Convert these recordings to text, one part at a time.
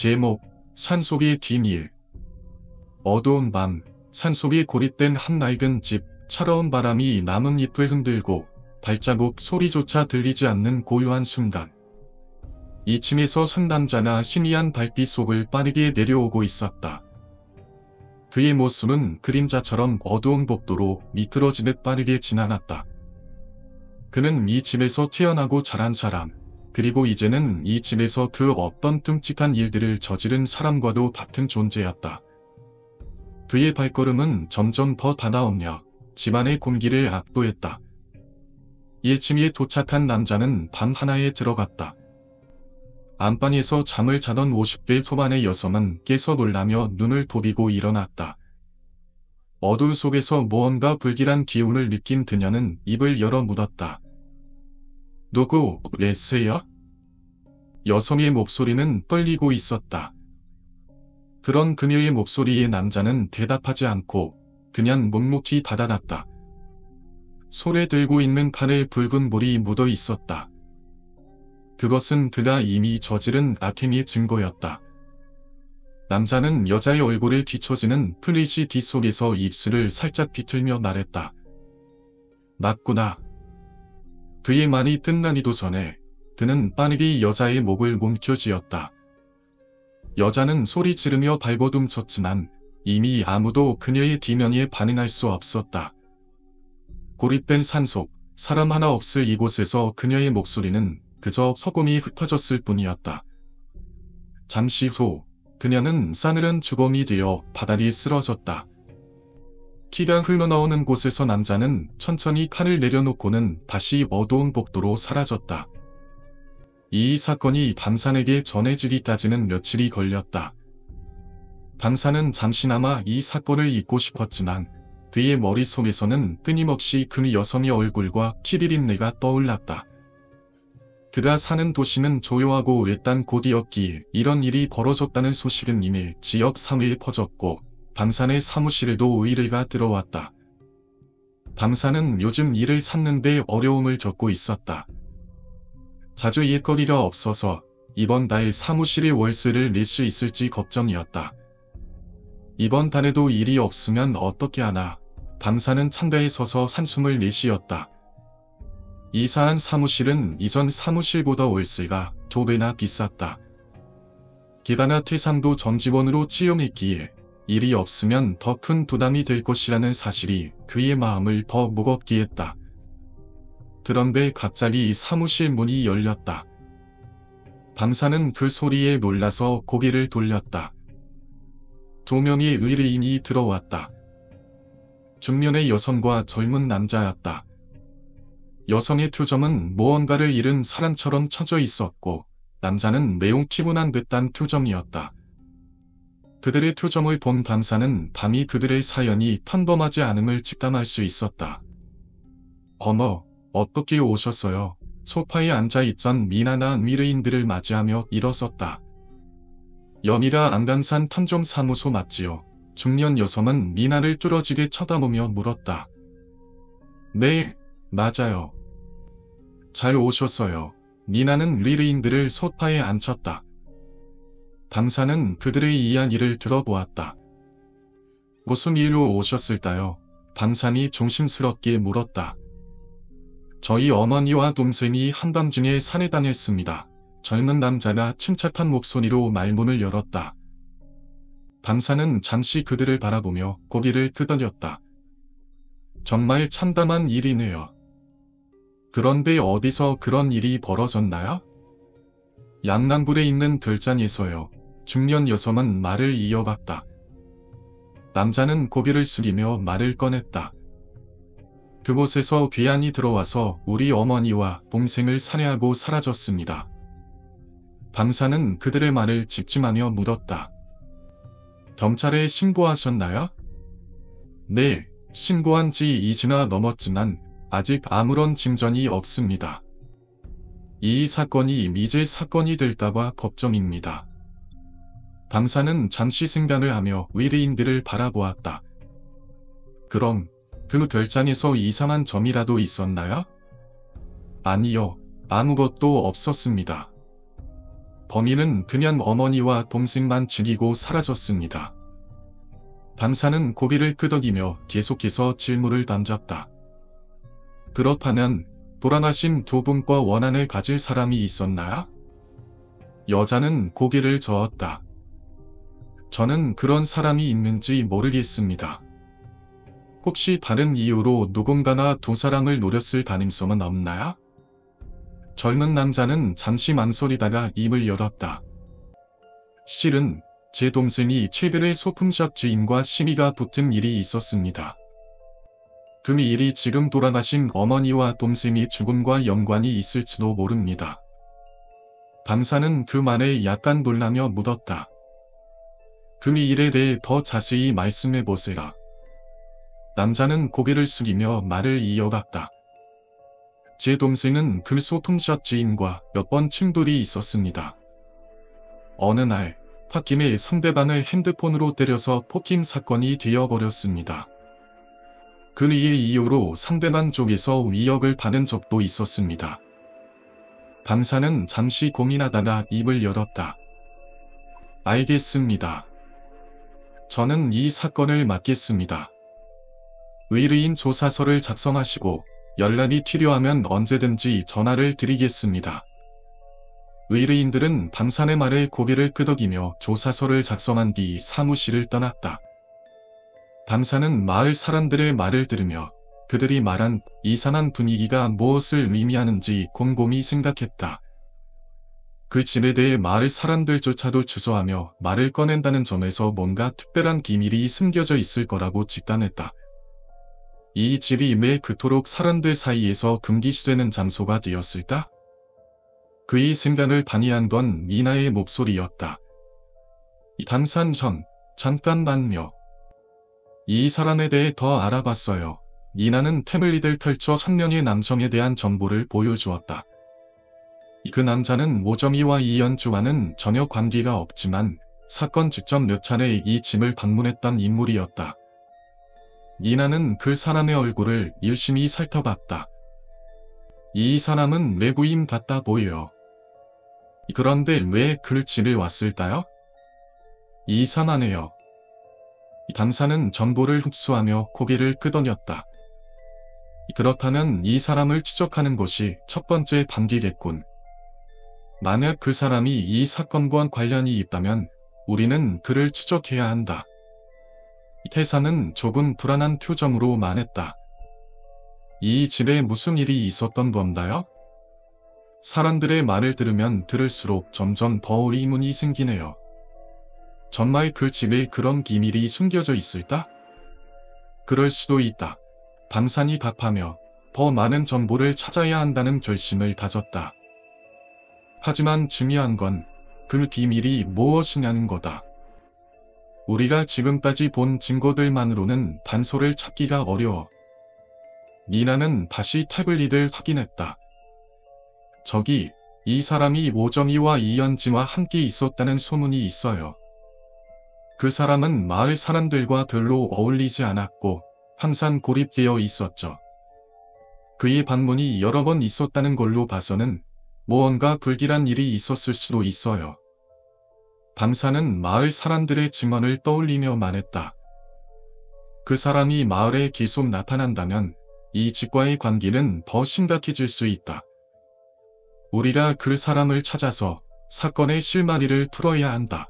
제목, 산속의 비밀. 어두운 밤, 산속에 고립된 한 낡은 집, 차가운 바람이 나뭇잎을 흔들고 발자국 소리조차 들리지 않는 고요한 순간. 2층에서 상담자가 희미한 달빛 속을 빠르게 내려오고 있었다. 그의 모습은 그림자처럼 어두운 복도로 미끄러지듯 빠르게 지나갔다. 그는 이 집에서 태어나고 자란 사람, 그리고 이제는 이 집에서 그 어떤 끔찍한 일들을 저지른 사람과도 같은 존재였다. 그의 발걸음은 점점 더 다가오며 집안의 공기를 압도했다. 1층에 도착한 남자는 방 하나에 들어갔다. 안방에서 잠을 자던 50대 초반의 여성은 깨서 놀라며 눈을 도비고 일어났다. 어둠 속에서 무언가 불길한 기운을 느낀 그녀는 입을 열어 물었다. 누구, 레스야? 여성의 목소리는 떨리고 있었다. 그런 그녀의 목소리에 남자는 대답하지 않고 그냥 묵묵히 받아놨다. 손에 들고 있는 칼에 붉은 물이 묻어 있었다. 그것은 그가 이미 저지른 악행의 증거였다. 남자는 여자의 얼굴에 뒤처지는 플래시 뒤 속에서 입술을 살짝 비틀며 말했다. 맞구나. 그의 말이 끝나기도 전에 그는 빠르게 여자의 목을 움켜쥐었다. 여자는 소리 지르며 발버둥쳤지만 이미 아무도 그녀의 뒤면에 반응할 수 없었다. 고립된 산속, 사람 하나 없을 이곳에서 그녀의 목소리는 그저 소금이 흩어졌을 뿐이었다. 잠시 후 그녀는 싸늘한 주검이 되어 바닥에 쓰러졌다. 피가 흘러나오는 곳에서 남자는 천천히 칼을 내려놓고는 다시 어두운 복도로 사라졌다. 이 사건이 밤산에게 전해지기까지는 며칠이 걸렸다. 밤산은 잠시나마 이 사건을 잊고 싶었지만 그의 머릿속에서는 끊임없이 그 여성의 얼굴과 피비린내가 떠올랐다. 그가 사는 도시는 조용하고 외딴 곳이었기에 이런 일이 벌어졌다는 소식은 이미 지역 사회에 퍼졌고 밤산의 사무실에도 의뢰가 들어왔다. 밤산은 요즘 일을 찾는 데 어려움을 겪고 있었다. 자주 일거리가 없어서 이번 달 사무실의 월세를 낼 수 있을지 걱정이었다. 이번 달에도 일이 없으면 어떻게 하나. 밤산은 창가에 서서 한숨을 내쉬었다. 이사한 사무실은 이전 사무실보다 월세가 2배나 비쌌다. 게다가 퇴상도 전 직원으로 채용했기에 일이 없으면 더 큰 부담이 될 것이라는 사실이 그의 마음을 더 무겁게 했다. 그런데 갑자기 사무실 문이 열렸다. 밤산은 그 소리에 놀라서 고개를 돌렸다. 2명의 의뢰인이 들어왔다. 중년의 여성과 젊은 남자였다. 여성의 투정은 무언가를 잃은 사람처럼 처져 있었고 남자는 매우 피곤한 듯한 투정이었다. 그들의 투정을 본 밤산은 감히 그들의 사연이 평범하지 않음을 직감할 수 있었다. 어머, 어떻게 오셨어요? 소파에 앉아있던 미나나 의뢰인들을 맞이하며 일어섰다. 여미라 안강산 탐정사무소 맞지요? 중년 여성은 미나를 뚫어지게 쳐다보며 물었다. 네, 맞아요. 잘 오셨어요. 미나는 의뢰인들을 소파에 앉혔다. 밤산은 그들의 이야기를 들어보았다. 무슨 일로 오셨을까요? 밤산이 조심스럽게 물었다. 저희 어머니와 동생이 한밤중에 산에 다녔습니다. 젊은 남자가 침착한 목소리로 말문을 열었다. 밤산은 잠시 그들을 바라보며 고개를 끄덕였다. 정말 참담한 일이네요. 그런데 어디서 그런 일이 벌어졌나요? 양남굴에 있는 별장에서요. 중년 여성은 말을 이어갔다. 남자는 고개를 숙이며 말을 꺼냈다. 그곳에서 괴한이 들어와서 우리 어머니와 동생을 살해하고 사라졌습니다. 밤산은 그들의 말을 집중하며 물었다. 경찰에 신고하셨나요? 네, 신고한 지 2주나 넘었지만 아직 아무런 진전이 없습니다. 이 사건이 미제 사건이 될까봐 걱정입니다. 밤산은 잠시 생각을 하며 의뢰인들을 바라보았다. 그럼 그 별장에서 이상한 점이라도 있었나요? 아니요, 아무것도 없었습니다. 범인은 그냥 어머니와 동생만 죽이고 사라졌습니다. 밤사는 고개를 끄덕이며 계속해서 질문을 던졌다. 그렇다면 돌아가신 두 분과 원한을 가질 사람이 있었나요? 여자는 고개를 저었다. 저는 그런 사람이 있는지 모르겠습니다. 혹시 다른 이유로 누군가나 두 사람을 노렸을 가능성은 없나요? 젊은 남자는 잠시 망설이다가 입을 열었다. 실은 제 동생이 최근에 소품샵 주인과 시비가 붙은 일이 있었습니다. 그 일이 지금 돌아가신 어머니와 동생의 죽음과 연관이 있을지도 모릅니다. 밤사는 그 말에 약간 놀라며 묻었다. 그 일에 대해 더 자세히 말씀해 보세요. 남자는 고개를 숙이며 말을 이어갔다. 제 동생은 그 소품샵 주인과 몇 번 충돌이 있었습니다. 어느 날 홧김에 상대방을 핸드폰으로 때려서 폭행 사건이 되어버렸습니다. 그 일의 이유로 상대방 쪽에서 위협을 받은 적도 있었습니다. 밤사는 잠시 고민하다가 입을 열었다. 알겠습니다. 저는 이 사건을 맡겠습니다. 의뢰인 조사서를 작성하시고 연락이 필요하면 언제든지 전화를 드리겠습니다. 의뢰인들은 밤산의 말에 고개를 끄덕이며 조사서를 작성한 뒤 사무실을 떠났다. 밤산은 마을 사람들의 말을 들으며 그들이 말한 이상한 분위기가 무엇을 의미하는지 곰곰이 생각했다. 그 집에 대해 마을 사람들조차도 주저하며 말을 꺼낸다는 점에서 뭔가 특별한 기밀이 숨겨져 있을 거라고 직감했다. 이 집이 왜 그토록 사람들 사이에서 금기시되는 장소가 되었을까? 그의 생각을 방해한 건 미나의 목소리였다. 담산 전, 잠깐만요. 이 사람에 대해 더 알아봤어요. 미나는 태블릿을 펼쳐 한 명의 남성에 대한 정보를 보여주었다. 그 남자는 모점이와 이연주와는 전혀 관계가 없지만 사건 직전 몇 차례 이 집을 방문했던 인물이었다. 미나는 그 사람의 얼굴을 열심히 살펴봤다. 이 사람은 외국인 같다 보여. 그런데 왜 그 집에 왔을까요? 이상하네요. 담사는 정보를 흡수하며 고개를 끄덕였다. 그렇다면 이 사람을 추적하는 것이 첫 번째 단계겠군. 만약 그 사람이 이 사건과 관련이 있다면 우리는 그를 추적해야 한다. 태사는 조금 불안한 표정으로 말했다. 이 집에 무슨 일이 있었던 건가요? 사람들의 말을 들으면 들을수록 점점 더 의문이 생기네요. 정말 그 집에 그런 기밀이 숨겨져 있을까? 그럴 수도 있다. 밤산이 답하며 더 많은 정보를 찾아야 한다는 결심을 다졌다. 하지만 중요한 건 그 비밀이 무엇이냐는 거다. 우리가 지금까지 본 증거들만으로는 단서를 찾기가 어려워. 미나는 다시 태블릿을 확인했다. 저기, 이 사람이 모정이와 이연지와 함께 있었다는 소문이 있어요. 그 사람은 마을 사람들과 별로 어울리지 않았고 항상 고립되어 있었죠. 그의 방문이 여러 번 있었다는 걸로 봐서는 무언가 불길한 일이 있었을 수도 있어요. 밤사는 마을 사람들의 증언을 떠올리며 말했다. 그 사람이 마을에 계속 나타난다면 이 집과의 관계는 더 심각해질 수 있다. 우리가 그 사람을 찾아서 사건의 실마리를 풀어야 한다.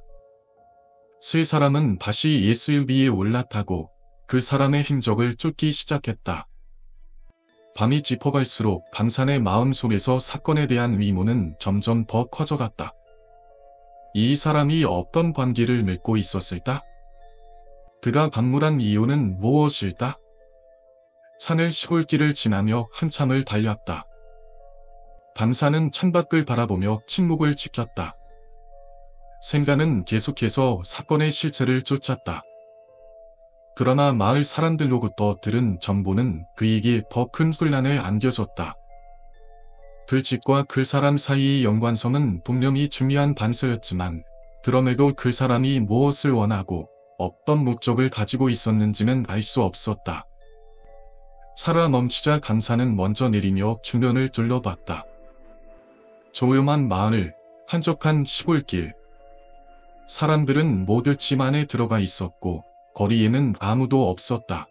세 사람은 다시 SUV에 올라타고 그 사람의 흔적을 쫓기 시작했다. 밤이 짚어갈수록 밤산의 마음속에서 사건에 대한 의문은 점점 더 커져갔다. 이 사람이 어떤 관계를 맺고 있었을까? 그가 방문한 이유는 무엇일까? 산을 시골길을 지나며 한참을 달렸다. 밤산은 창밖을 바라보며 침묵을 지켰다. 생각은 계속해서 사건의 실체를 쫓았다. 그러나 마을 사람들로부터 들은 정보는 그에게 더 큰 혼란을 안겨줬다. 그 집과 그 사람 사이의 연관성은 분명히 중요한 단서였지만 그럼에도 그 사람이 무엇을 원하고 어떤 목적을 가지고 있었는지는 알 수 없었다. 차가 멈추자 간사는 먼저 내리며 주변을 둘러봤다. 조용한 마을, 한적한 시골길. 사람들은 모두 집 안에 들어가 있었고 거리에는 아무도 없었다.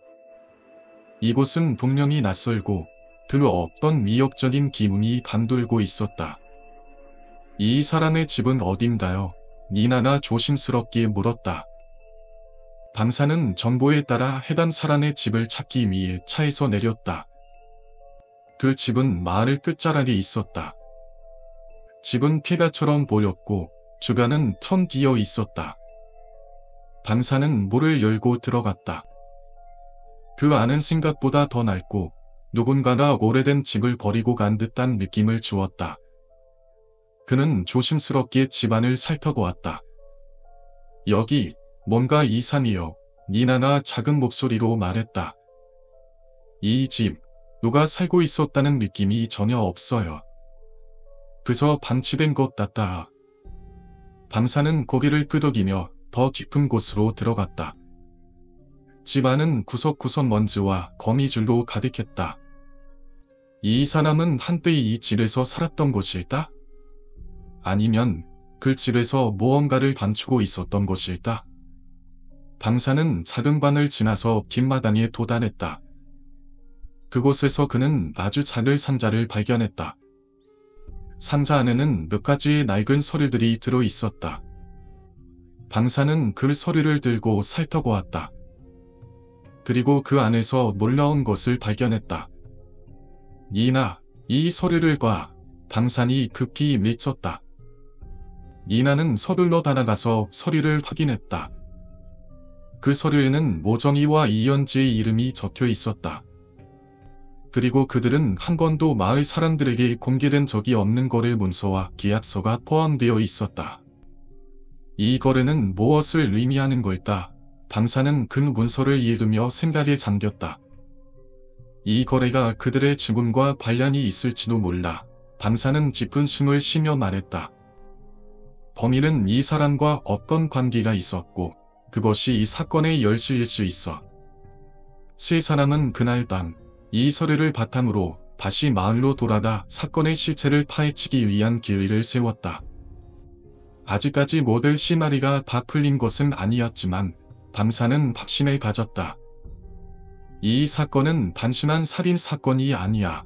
이곳은 분명히 낯설고 들어 없던 미혹적인 기분이 감돌고 있었다. 이 사람의 집은 어딘가요? 니나가 조심스럽게 물었다. 방사는 정보에 따라 해당 사람의 집을 찾기 위해 차에서 내렸다. 그 집은 마을 끝자락에 있었다. 집은 폐가처럼 보였고 주변은 텅 비어 있었다. 방사는 문을 열고 들어갔다. 그 안은 생각보다 더 낡고 누군가가 오래된 집을 버리고 간 듯한 느낌을 주었다. 그는 조심스럽게 집안을 살펴보았다. 여기 뭔가 이상해요. 니나가 작은 목소리로 말했다. 이 집, 누가 살고 있었다는 느낌이 전혀 없어요. 그저 방치된 것 같다. 방사는 고개를 끄덕이며 더 깊은 곳으로 들어갔다. 집 안은 구석구석 먼지와 거미줄로 가득했다. 이 사람은 한때 이 집에서 살았던 것일까? 아니면 그 집에서 무언가를 감추고 있었던 것일까? 방사는 작은 방을 지나서 뒷마당에 도달했다. 그곳에서 그는 아주 작은 상자를 발견했다. 상자 안에는 몇 가지의 낡은 서류들이 들어 있었다. 방사는 그 서류를 들고 살펴보았다. 그리고 그 안에서 놀라운 것을 발견했다. 니나, 이 서류를 봐. 방산이 급히 미쳤다. 니나는 서둘러 다가가서 서류를 확인했다. 그 서류에는 모정이와 이연지의 이름이 적혀 있었다. 그리고 그들은 한 번도 마을 사람들에게 공개된 적이 없는 거래 문서와 계약서가 포함되어 있었다. 이 거래는 무엇을 의미하는 걸까? 방사는 그 문서를 읽으며 생각에 잠겼다. 이 거래가 그들의 죽음과 관련이 있을지도 몰라. 방사는 깊은 숨을 쉬며 말했다. 범인은 이 사람과 어떤 관계가 있었고 그것이 이 사건의 열쇠일 수 있어. 세 사람은 그날 밤 이 서류를 바탕으로 다시 마을로 돌아가 사건의 실체를 파헤치기 위한 계획을 세웠다. 아직까지 모든 시나리오가 다 풀린 것은 아니었지만 방사는 확신을 가졌다. 이 사건은 단순한 살인 사건이 아니야.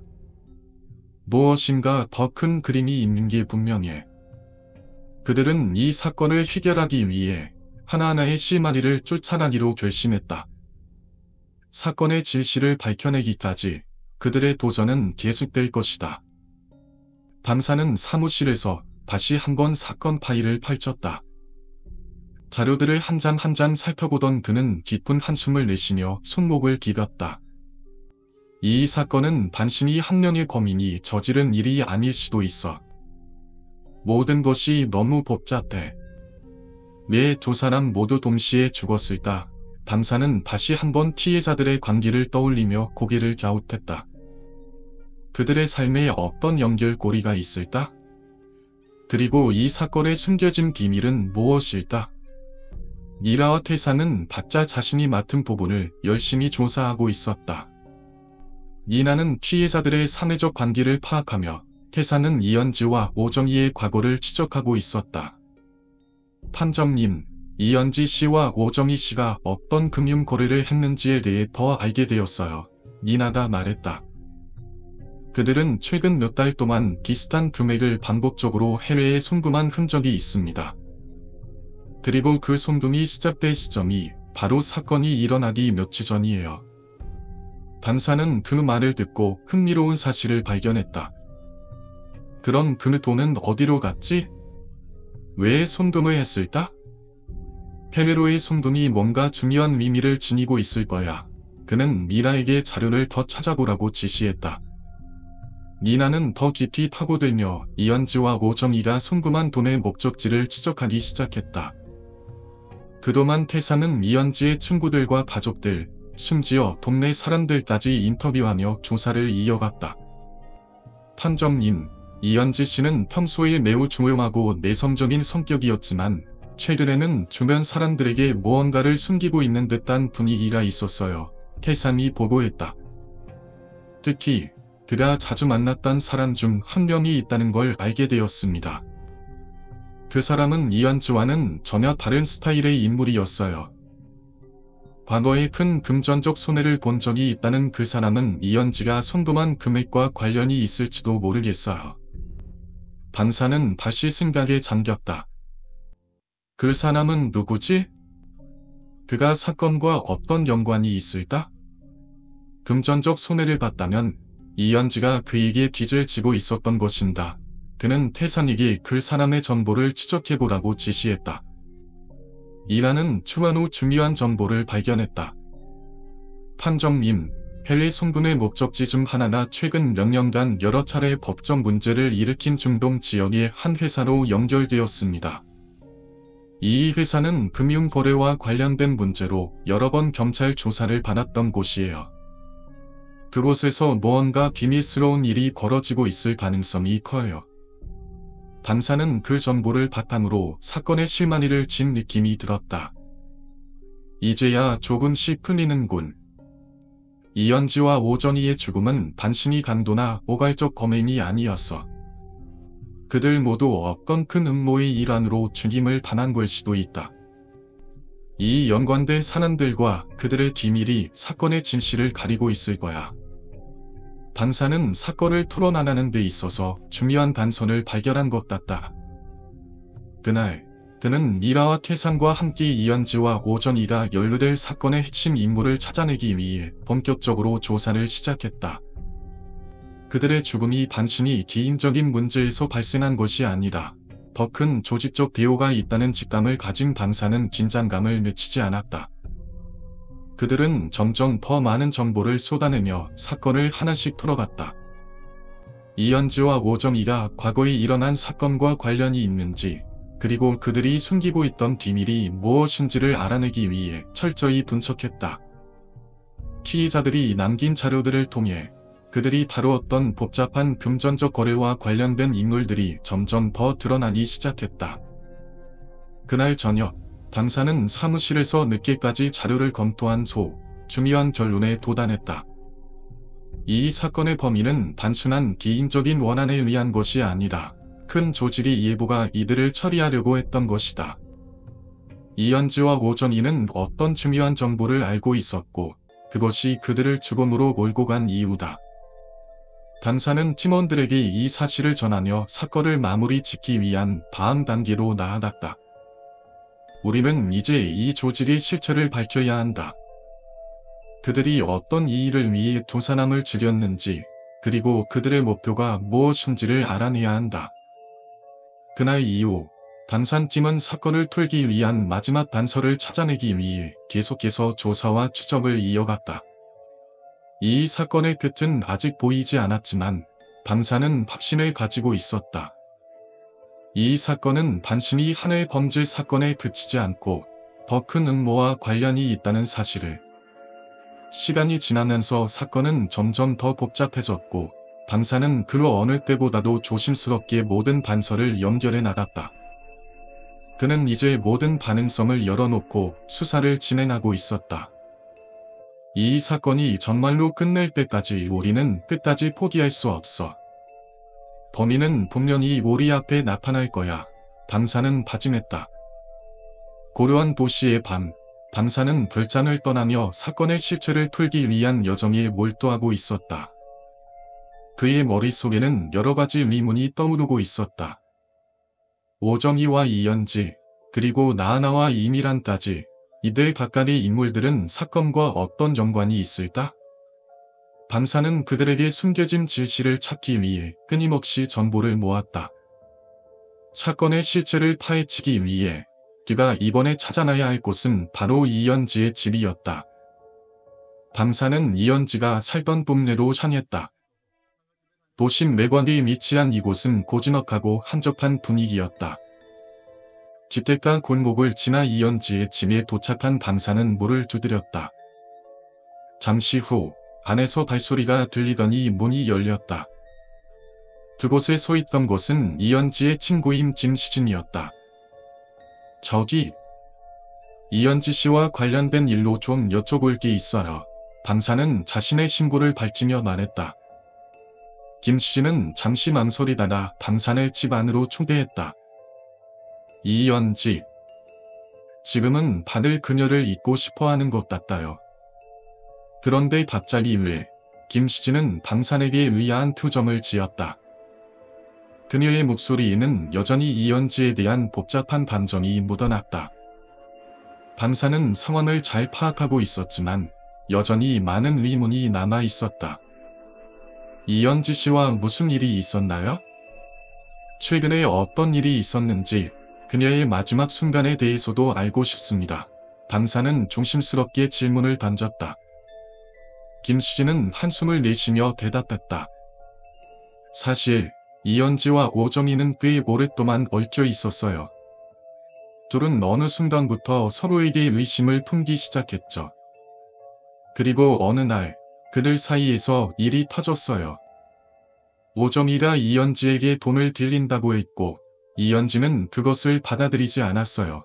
무엇인가 더 큰 그림이 있는 게 분명해. 그들은 이 사건을 해결하기 위해 하나하나의 시나리오를 쫓아가기로 결심했다. 사건의 진실을 밝혀내기까지 그들의 도전은 계속될 것이다. 방사는 사무실에서 다시 한번 사건 파일을 펼쳤다. 자료들을 한 장 한 장 살펴보던 그는 깊은 한숨을 내쉬며 손목을 기갔다. 이 사건은 단순히 한 명의 범인이 저지른 일이 아닐 수도 있어. 모든 것이 너무 복잡해. 왜 두 사람 모두 동시에 죽었을까? 방사는 다시 한번 피해자들의 관계를 떠올리며 고개를 갸웃했다. 그들의 삶에 어떤 연결고리가 있을까? 그리고 이 사건의 숨겨진 비밀은 무엇일까? 니라와 태사는 각자 자신이 맡은 부분을 열심히 조사하고 있었다. 니나는 피해자들의 사내적 관계를 파악하며 태사는 이연지와 오정희의 과거를 추적하고 있었다. 판정님, 이연지 씨와 오정희 씨가 어떤 금융 거래를 했는지에 대해 더 알게 되었어요. 니나가 말했다. 그들은 최근 몇 달 동안 비슷한 금액을 반복적으로 해외에 송금한 흔적이 있습니다. 그리고 그 송금이 시작된 시점이 바로 사건이 일어나기 며칠 전이에요. 방사는 그 말을 듣고 흥미로운 사실을 발견했다. 그럼 그 돈은 어디로 갔지? 왜 송금을 했을까? 해외로의 송금이 뭔가 중요한 의미를 지니고 있을 거야. 그는 미라에게 자료를 더 찾아보라고 지시했다. 니나는 더 깊이 파고들며 이연지와 오정희가 송금한 돈의 목적지를 추적하기 시작했다. 그동안 태사는 이연지의 친구들과 가족들, 심지어 동네 사람들까지 인터뷰하며 조사를 이어갔다. 판정님, 이연지 씨는 평소에 매우 조용하고 내성적인 성격이었지만 최근에는 주변 사람들에게 무언가를 숨기고 있는 듯한 분위기가 있었어요. 태산이 보고했다. 특히 그가 자주 만났던 사람 중 한 명이 있다는 걸 알게 되었습니다. 그 사람은 이현지와는 전혀 다른 스타일의 인물이었어요. 과거에 큰 금전적 손해를 본 적이 있다는 그 사람은 이현지가 손도만 금액과 관련이 있을지도 모르겠어요. 판사는 다시 생각에 잠겼다. 그 사람은 누구지? 그가 사건과 어떤 연관이 있을까? 금전적 손해를 봤다면 이현지가 그에게 빚을 지고 있었던 것인다. 그는 태산에게 그 사람의 정보를 추적해보라고 지시했다. 이라는 추한 후 중요한 정보를 발견했다. 판정님, 펠리 송군의 목적지 중 하나가 최근 몇 년간 여러 차례 법적 문제를 일으킨 중동 지역의 한 회사로 연결되었습니다. 이 회사는 금융거래와 관련된 문제로 여러 번 경찰 조사를 받았던 곳이에요. 그곳에서 무언가 비밀스러운 일이 벌어지고 있을 가능성이 커요. 판사는 그 정보를 바탕으로 사건의 실마리를 진 느낌이 들었다. 이제야 조금씩 풀리는군. 이현지와 오전이의 죽음은 단순히 강도나 오갈적 범행이 아니었어. 그들 모두 어떤 큰 음모의 일환으로 죽임을 당한 걸 수도 있다. 이 연관된 사람들과 그들의 기밀이 사건의 진실을 가리고 있을 거야. 판사는 사건을 풀어나가는 데 있어서 중요한 단서를 발견한 것 같다. 그날, 그는 미라와 태산과 함께 이현지와 오전이가 연루될 사건의 핵심 인물을 찾아내기 위해 본격적으로 조사를 시작했다. 그들의 죽음이 단순히 개인적인 문제에서 발생한 것이 아니다. 더 큰 조직적 대오가 있다는 직감을 가진 판사는 긴장감을 늦추지 않았다. 그들은 점점 더 많은 정보를 쏟아내며 사건을 하나씩 풀어갔다. 이현지와 오정이가 과거에 일어난 사건과 관련이 있는지, 그리고 그들이 숨기고 있던 비밀이 무엇인지를 알아내기 위해 철저히 분석했다. 피의자들이 남긴 자료들을 통해 그들이 다루었던 복잡한 금전적 거래와 관련된 인물들이 점점 더 드러나기 시작했다. 그날 저녁, 판사는 사무실에서 늦게까지 자료를 검토한 후 중요한 결론에 도달했다. 이 사건의 범인은 단순한 개인적인 원한에 의한 것이 아니다. 큰 조직의 일부가 이들을 처리하려고 했던 것이다. 이현지와 오전이는 어떤 중요한 정보를 알고 있었고 그것이 그들을 죽음으로 몰고 간 이유다. 판사는 팀원들에게 이 사실을 전하며 사건을 마무리 짓기 위한 다음 단계로 나아갔다. 우리는 이제 이 조직의 실체를 밝혀야 한다. 그들이 어떤 이의를 위해 두 사람을 죽였는지, 그리고 그들의 목표가 무엇인지를 알아내야 한다. 그날 이후, 판사팀은 사건을 풀기 위한 마지막 단서를 찾아내기 위해 계속해서 조사와 추적을 이어갔다. 이 사건의 끝은 아직 보이지 않았지만, 판사는 확신을 가지고 있었다. 이 사건은 단순히 하나의 범죄 사건에 그치지 않고 더 큰 음모와 관련이 있다는 사실을. 시간이 지나면서 사건은 점점 더 복잡해졌고 판사는 그 어느 때보다도 조심스럽게 모든 단서를 연결해 나갔다. 그는 이제 모든 가능성을 열어놓고 수사를 진행하고 있었다. 이 사건이 정말로 끝낼 때까지 우리는 끝까지 포기할 수 없어. 범인은 분명히 우리 앞에 나타날 거야. 판사는 다짐했다. 고요한 도시의 밤, 판사는 별장을 떠나며 사건의 실체를 풀기 위한 여정에 몰두하고 있었다. 그의 머릿속에는 여러 가지 의문이 떠오르고 있었다. 오정희와 이현지, 그리고 나하나와 이미란까지 이들 각각의 인물들은 사건과 어떤 연관이 있을까? 판사는 그들에게 숨겨진 진실을 찾기 위해 끊임없이 정보를 모았다. 사건의 실체를 파헤치기 위해 그가 이번에 찾아나야 할 곳은 바로 이현지의 집이었다. 판사는 이현지가 살던 동네로 향했다. 도심 외곽에 위치한 이곳은 고즈넉하고 한적한 분위기였다. 주택가 골목을 지나 이현지의 집에 도착한 판사는 문을 두드렸다. 잠시 후 안에서 발소리가 들리더니 문이 열렸다. 그곳에 서 있던 것은 이현지의 친구인 김시진이었다. 저기, 이현지 씨와 관련된 일로 좀 여쭤볼 게 있어요. 판사는 자신의 신고를 밝히며 말했다. 김시진은 잠시 망설이다가 판사를 집 안으로 초대했다. 이연지. 지금은 다들 그녀를 잊고 싶어하는 것 같아요. 그런데 갑자기 왜 김시진은 방산에게 의아한 투정을 지었다. 그녀의 목소리에는 여전히 이연지에 대한 복잡한 감정이 묻어났다. 방산은 상황을 잘 파악하고 있었지만 여전히 많은 의문이 남아 있었다. 이연지 씨와 무슨 일이 있었나요? 최근에 어떤 일이 있었는지 그녀의 마지막 순간에 대해서도 알고 싶습니다. 방산은 조심스럽게 질문을 던졌다. 김시진은 한숨을 내쉬며 대답했다. 사실 이연지와 오정희는 꽤 오랫동안 얽혀 있었어요. 둘은 어느 순간부터 서로에게 의심을 품기 시작했죠. 그리고 어느 날 그들 사이에서 일이 터졌어요. 오정희가 이연지에게 돈을 빌린다고 했고 이연지는 그것을 받아들이지 않았어요.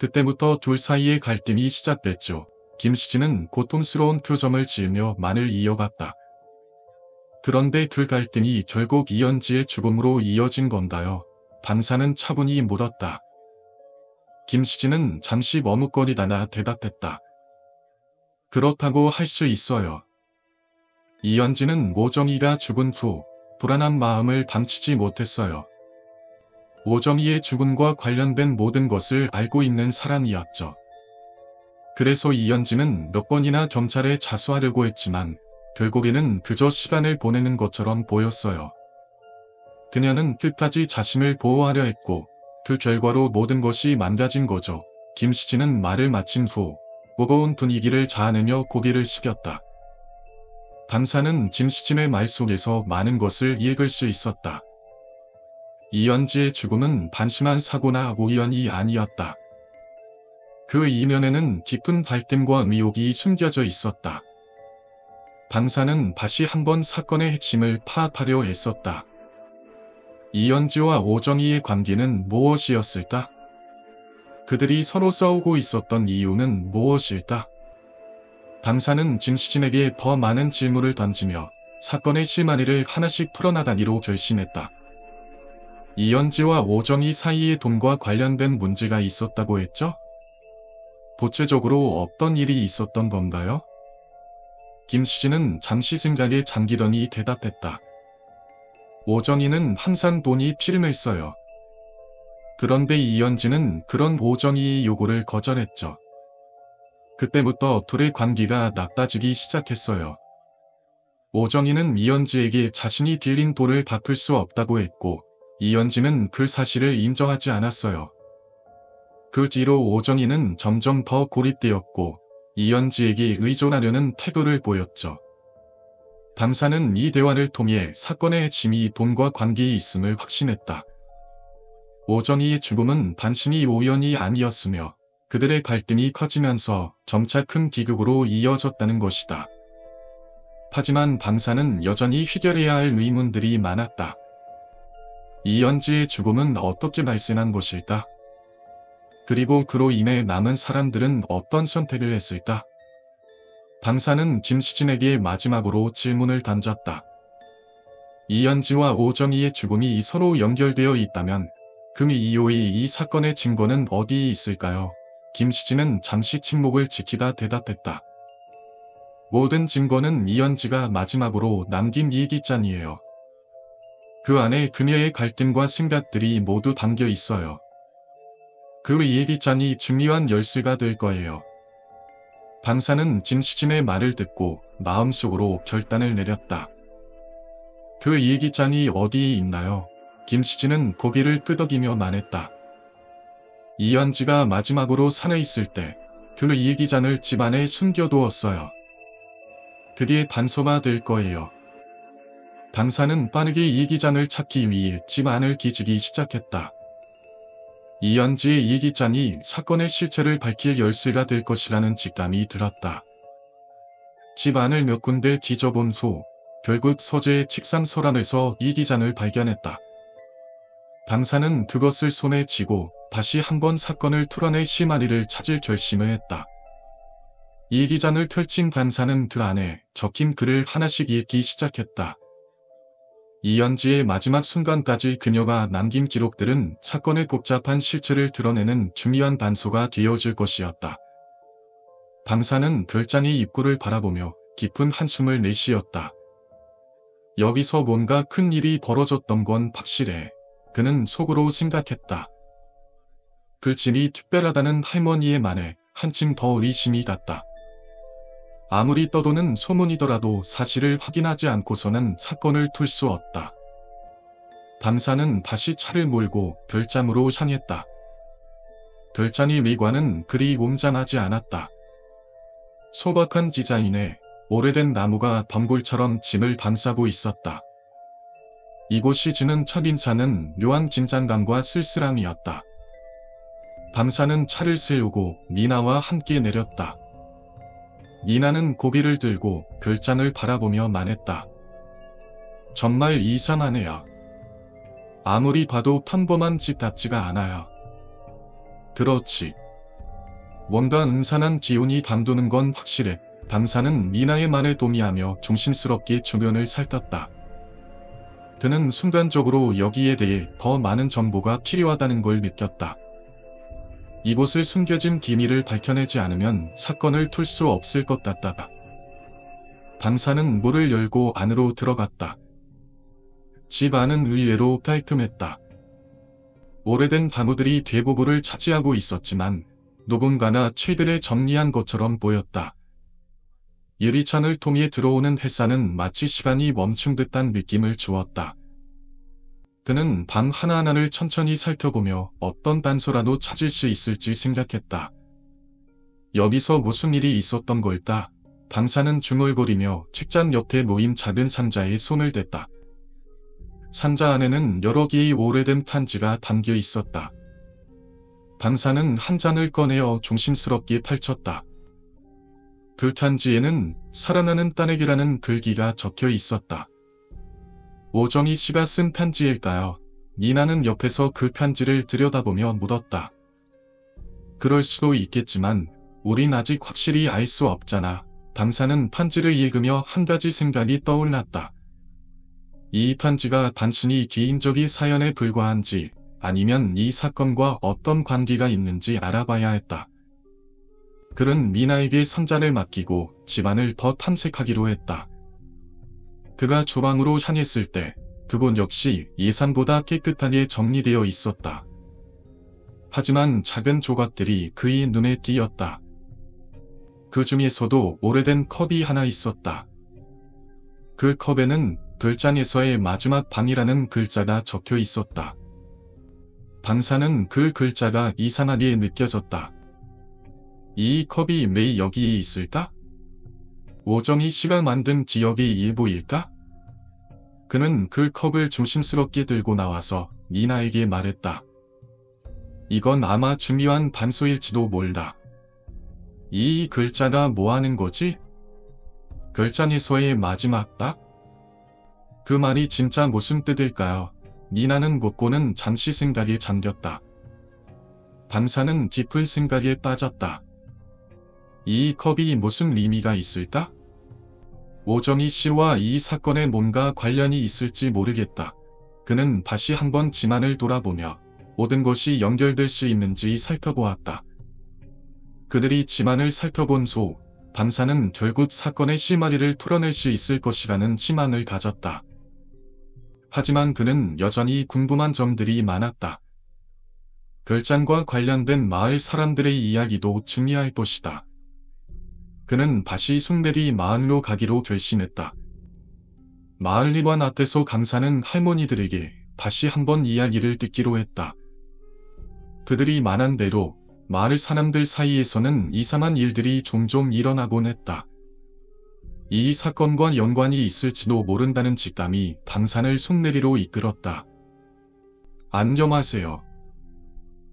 그때부터 둘 사이의 갈등이 시작됐죠. 김시진은 고통스러운 표정을 지으며 말을 이어갔다. 그런데 그 갈등이 결국 이연지의 죽음으로 이어진 건가요? 방사는 차분히 물었다. 김시진은 잠시 머뭇거리다가 대답했다. 그렇다고 할 수 있어요. 이연지는 오정희가 죽은 후 불안한 마음을 감추지 못했어요. 오정희의 죽음과 관련된 모든 것을 알고 있는 사람이었죠. 그래서 이연지는 몇 번이나 경찰에 자수하려고 했지만 결국에는 그저 시간을 보내는 것처럼 보였어요. 그녀는 끝까지 자신을 보호하려 했고 그 결과로 모든 것이 망가진 거죠. 김시진은 말을 마친 후 무거운 분위기를 자아내며 고개를 숙였다. 방사는 김시진의 말 속에서 많은 것을 읽을 수 있었다. 이연지의 죽음은 단순한 사고나 우연이 아니었다. 그 이면에는 깊은 갈등과 의혹이 숨겨져 있었다. 방사는 다시 한번 사건의 핵심을 파악하려 애썼다. 이연지와 오정희의 관계는 무엇이었을까? 그들이 서로 싸우고 있었던 이유는 무엇일까? 방사는 김시진에게 더 많은 질문을 던지며 사건의 실마리를 하나씩 풀어나가기로 결심했다. 이연지와 오정희 사이에 돈과 관련된 문제가 있었다고 했죠? 구체적으로 어떤 일이 있었던 건가요? 김시진은 잠시 생각에 잠기더니 대답했다. 오정희는 항상 돈이 필요했어요. 그런데 이연지는 그런 오정희의 요구를 거절했죠. 그때부터 둘의 관계가 나빠지기 시작했어요. 오정희는 이연지에게 자신이 빌린 돈을 갚을 수 없다고 했고 이연지는 그 사실을 인정하지 않았어요. 그 뒤로 오정희는 점점 더 고립되었고 이연지에게 의존하려는 태도를 보였죠. 방사는 이 대화를 통해 사건의 핵심이 돈과 관계에 있음을 확신했다. 오정희의 죽음은 단순히 우연이 아니었으며 그들의 갈등이 커지면서 점차 큰 비극으로 이어졌다는 것이다. 하지만 방사는 여전히 해결해야 할 의문들이 많았다. 이연지의 죽음은 어떻게 발생한 것일까? 그리고 그로 인해 남은 사람들은 어떤 선택을 했을까? 방사는 김시진에게 마지막으로 질문을 던졌다. 이연지와 오정희의 죽음이 서로 연결되어 있다면 그 이후의 이 사건의 증거는 어디에 있을까요? 김시진은 잠시 침묵을 지키다 대답했다. 모든 증거는 이연지가 마지막으로 남긴 일기장이에요. 그 안에 그녀의 갈등과 생각들이 모두 담겨 있어요. 그 일기장이 중요한 열쇠가 될 거예요. 방사는 김시진의 말을 듣고 마음속으로 결단을 내렸다. 그 일기장이 어디에 있나요? 김시진은 고개를 끄덕이며 말했다. 이연지가 마지막으로 살아있을 때 그 일기장을 집안에 숨겨두었어요. 그게 단서가 될 거예요. 방사는 빠르게 일기장을 찾기 위해 집 안을 뒤지기 시작했다. 이연지의 일기장이 사건의 실체를 밝힐 열쇠가 될 것이라는 직감이 들었다. 집 안을 몇 군데 뒤져본 후 결국 서재의 책상 서랍에서 일기장을 발견했다. 방사는 그것을 손에 쥐고 다시 한번 사건을 풀어낼 실마리를 찾을 결심을 했다. 일기장을 펼친 방사는 그 안에 적힌 글을 하나씩 읽기 시작했다. 이연지의 마지막 순간까지 그녀가 남긴 기록들은 사건의 복잡한 실체를 드러내는 중요한 단서가 되어줄 것이었다. 방사는 별장의 입구를 바라보며 깊은 한숨을 내쉬었다. 여기서 뭔가 큰 일이 벌어졌던 건 확실해. 그는 속으로 생각했다. 글짐이 특별하다는 할머니의 말에 한층 더 의심이 갔다. 아무리 떠도는 소문이더라도 사실을 확인하지 않고서는 사건을 풀 수 없다. 밤사는 다시 차를 몰고 별장으로 향했다. 별장의 외관은 그리 웅장하지 않았다. 소박한 디자인에 오래된 나무가 덩굴처럼 짐을 감싸고 있었다. 이곳이 주는 첫인상은 묘한 긴장감과 쓸쓸함이었다. 밤사는 차를 세우고 미나와 함께 내렸다. 미나는 고개를 들고 별장을 바라보며 말했다. 정말 이상하네요. 아무리 봐도 평범한 집 같지가 않아요. 그렇지. 뭔가 음산한 기운이 감도는 건 확실해. 밤사는 미나의 말에 동의하며 조심스럽게 주변을 살폈다. 그는 순간적으로 여기에 대해 더 많은 정보가 필요하다는 걸 느꼈다. 이곳을 숨겨진 비밀을 밝혀내지 않으면 사건을 풀 수 없을 것 같다. 밤사는 문을 열고 안으로 들어갔다. 집 안은 의외로 깔끔했다. 오래된 가구들이 대부분을 차지하고 있었지만 누군가나 최근에 정리한 것처럼 보였다. 유리창을 통해 들어오는 햇살은 마치 시간이 멈춘 듯한 느낌을 주었다. 그는 방 하나하나를 천천히 살펴보며 어떤 단서라도 찾을 수 있을지 생각했다. 여기서 무슨 일이 있었던 걸까? 밤사는 중얼거리며 책장 옆에 놓인 작은 상자에 손을 댔다. 상자 안에는 여러 개의 오래된 편지가 담겨 있었다. 밤사는 한 장을 꺼내어 조심스럽게 펼쳤다. 그 편지에는 사랑하는 딸에게라는 글귀가 적혀 있었다. 오정희 씨가 쓴 편지일까요? 미나는 옆에서 그 편지를 들여다보며 묻었다. 그럴 수도 있겠지만 우린 아직 확실히 알 수 없잖아. 밤사는 편지를 읽으며 한 가지 생각이 떠올랐다. 이 편지가 단순히 개인적인 사연에 불과한지 아니면 이 사건과 어떤 관계가 있는지 알아봐야 했다. 그는 미나에게 선자를 맡기고 집안을 더 탐색하기로 했다. 그가 주방으로 향했을 때 그곳 역시 예상보다 깨끗하게 정리되어 있었다. 하지만 작은 조각들이 그의 눈에 띄었다. 그 중에서도 오래된 컵이 하나 있었다. 그 컵에는 별장에서의 마지막 밤이라는 글자가 적혀 있었다. 밤사는 그 글자가 이상하게 느껴졌다. 이 컵이 왜 여기에 있을까? 오정희 씨가 만든 기억의 일부일까? 그는 그 컵을 조심스럽게 들고 나와서 미나에게 말했다. 이건 아마 중요한 단서일지도 몰라. 이 글자가 뭐 하는 거지? 별장에서의 마지막 딱? 그 말이 진짜 무슨 뜻일까요? 미나는 묻고는 잠시 생각에 잠겼다. 밤사는 깊은 생각에 빠졌다. 이 컵이 무슨 의미가 있을까? 오정희 씨와 이 사건에 뭔가 관련이 있을지 모르겠다. 그는 다시 한번 집안을 돌아보며 모든 것이 연결될 수 있는지 살펴보았다. 그들이 집안을 살펴본 후 밤사는 결국 사건의 실마리를 풀어낼 수 있을 것이라는 희망을 가졌다. 하지만 그는 여전히 궁금한 점들이 많았다. 별장과 관련된 마을 사람들의 이야기도 중요할 것이다. 그는 다시 숭례리 마을로 가기로 결심했다. 마을 일관 앞에서 감사는 할머니들에게 다시 한번 이야기를 듣기로 했다. 그들이 말한 대로 마을 사람들 사이에서는 이상한 일들이 종종 일어나곤 했다. 이 사건과 연관이 있을지도 모른다는 직감이 밤산을 숭례리로 이끌었다. 안녕하세요.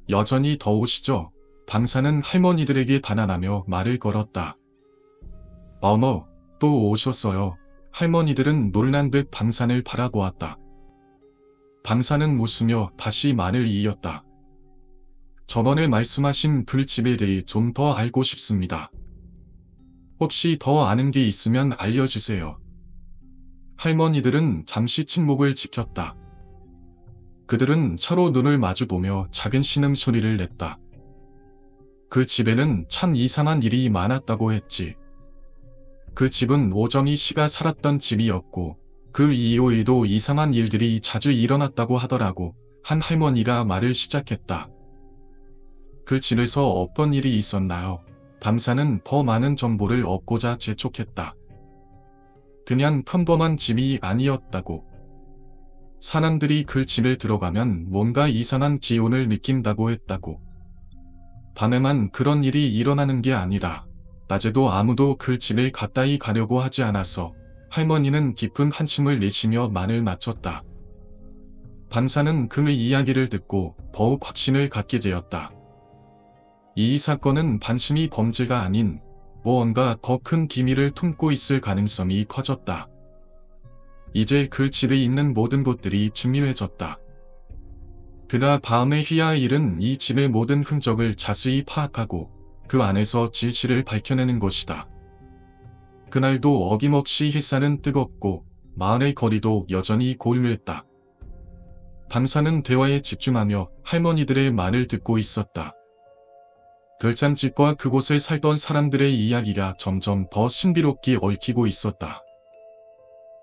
여전히 더우시죠? 밤산은 할머니들에게 반환하며 말을 걸었다. 어머, 또 오셨어요. 할머니들은 놀란 듯 밤산을 바라보았다. 밤산은 웃으며 다시 말을 이었다. 저번에 말씀하신 그 집에 대해 좀 더 알고 싶습니다. 혹시 더 아는 게 있으면 알려주세요. 할머니들은 잠시 침묵을 지켰다. 그들은 서로 눈을 마주보며 작은 신음소리를 냈다. 그 집에는 참 이상한 일이 많았다고 했지. 그 집은 오정희 씨가 살았던 집이었고 그 이후에도 이상한 일들이 자주 일어났다고 하더라고. 한 할머니가 말을 시작했다. 그 집에서 어떤 일이 있었나요? 밤사는 더 많은 정보를 얻고자 재촉했다. 그냥 평범한 집이 아니었다고. 사람들이 그 집에 들어가면 뭔가 이상한 기운을 느낀다고 했다고. 밤에만 그런 일이 일어나는 게 아니라 낮에도 아무도 그 집에 가까이 가려고 하지 않았어. 할머니는 깊은 한숨을 내쉬며 말을 마쳤다. 밤사는 그 이야기를 듣고 더욱 확신을 갖게 되었다. 이 사건은 단순히 범죄가 아닌 무언가 더 큰 기밀을 품고 있을 가능성이 커졌다. 이제 그 집에 있는 모든 것들이 중요해졌다. 그가 다음에 해야 할 일은 이 집의 모든 흔적을 자세히 파악하고 그 안에서 진실을 밝혀내는 것이다. 그날도 어김없이 햇살은 뜨겁고 마을의 거리도 여전히 고요했다. 밤사는 대화에 집중하며 할머니들의 말을 듣고 있었다. 별장집과 그곳에 살던 사람들의 이야기가 점점 더 신비롭게 얽히고 있었다.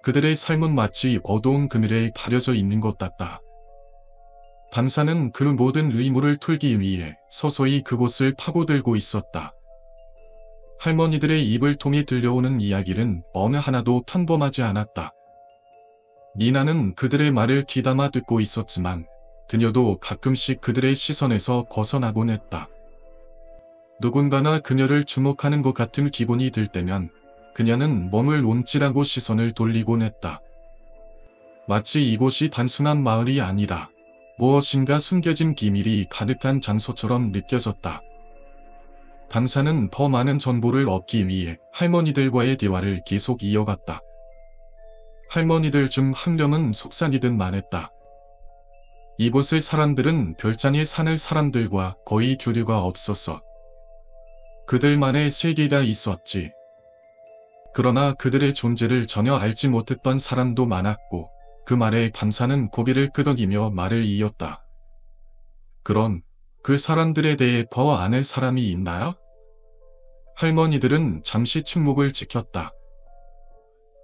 그들의 삶은 마치 어두운 그늘에 가려져 있는 것 같다. 밤사는 그 모든 의무를 풀기 위해 서서히 그곳을 파고들고 있었다. 할머니들의 입을 통해 들려오는 이야기는 어느 하나도 평범하지 않았다. 니나는 그들의 말을 귀담아 듣고 있었지만 그녀도 가끔씩 그들의 시선에서 벗어나곤 했다. 누군가가 그녀를 주목하는 것 같은 기분이 들 때면 그녀는 몸을 움찔하고 시선을 돌리곤 했다. 마치 이곳이 단순한 마을이 아니다. 무엇인가 숨겨진 기밀이 가득한 장소처럼 느껴졌다. 밤사는 더 많은 정보를 얻기 위해 할머니들과의 대화를 계속 이어갔다. 할머니들 중 한 명은 속삭이듯 말했다. 이곳의 사람들은 별장에 사는 사람들과 거의 교류가 없었어. 그들만의 세계가 있었지. 그러나 그들의 존재를 전혀 알지 못했던 사람도 많았고 그 말에 밤사는 고개를 끄덕이며 말을 이었다. 그럼 그 사람들에 대해 더 아는 사람이 있나요? 할머니들은 잠시 침묵을 지켰다.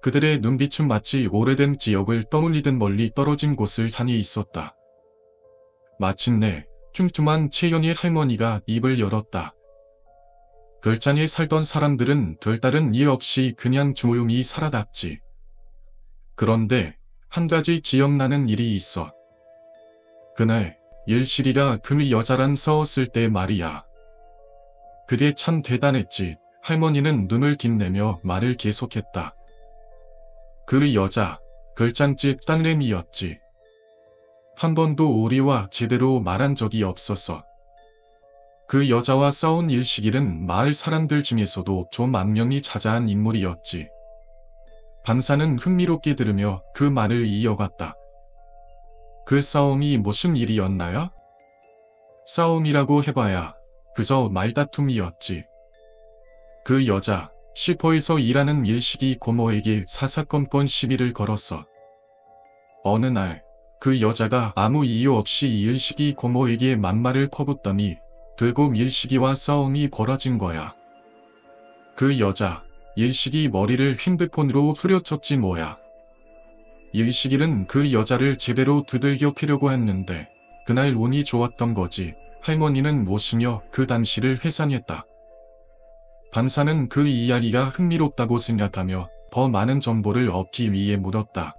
그들의 눈빛은 마치 오래된 지역을 떠올리듯 멀리 떨어진 곳을 향해 있었다. 마침내 쫌쫌한 채연이의 할머니가 입을 열었다. 별장에 살던 사람들은 별다른 이유 없이 그냥 조용히 살아갔지. 그런데 한 가지 기억나는 일이 있어. 그날 일실이가 그 여자랑 싸웠을 때 말이야. 그게 참 대단했지. 할머니는 눈을 빛내며 말을 계속했다. 그 여자, 별장집 딸내미였지. 한 번도 우리와 제대로 말한 적이 없었어. 그 여자와 싸운 일식일은 마을 사람들 중에서도 좀 악명이 자자한 인물이었지. 밤사는 흥미롭게 들으며 그 말을 이어갔다. 그 싸움이 무슨 일이었나요? 싸움이라고 해봐야 그저 말다툼이었지. 그 여자, 슈퍼에서 일하는 일식이 고모에게 사사건건 시비를 걸었어. 어느 날, 그 여자가 아무 이유 없이 일식이 고모에게 막말을 퍼붓더니 결국 일식이와 싸움이 벌어진 거야. 그 여자, 일식이 머리를 핸드폰으로 후려쳤지 뭐야. 일식이는 그 여자를 제대로 두들겨 패려고 했는데 그날 운이 좋았던 거지. 할머니는 웃으며 그 당시를 회상했다. 밤사는 그 이야기가 흥미롭다고 생각하며 더 많은 정보를 얻기 위해 물었다.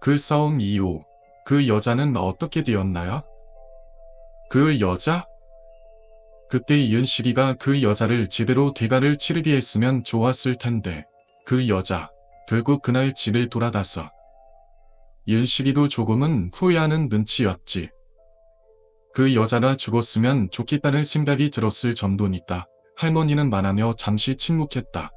그 싸움 이후 그 여자는 어떻게 되었나요? 그 여자? 그때 이은식이가 그 여자를 제대로 대가를 치르게 했으면 좋았을 텐데 그 여자 결국 그날 집에 돌아갔어. 이은식이도 조금은 후회하는 눈치였지. 그 여자가 죽었으면 좋겠다는 생각이 들었을 정도니까. 할머니는 말하며 잠시 침묵했다.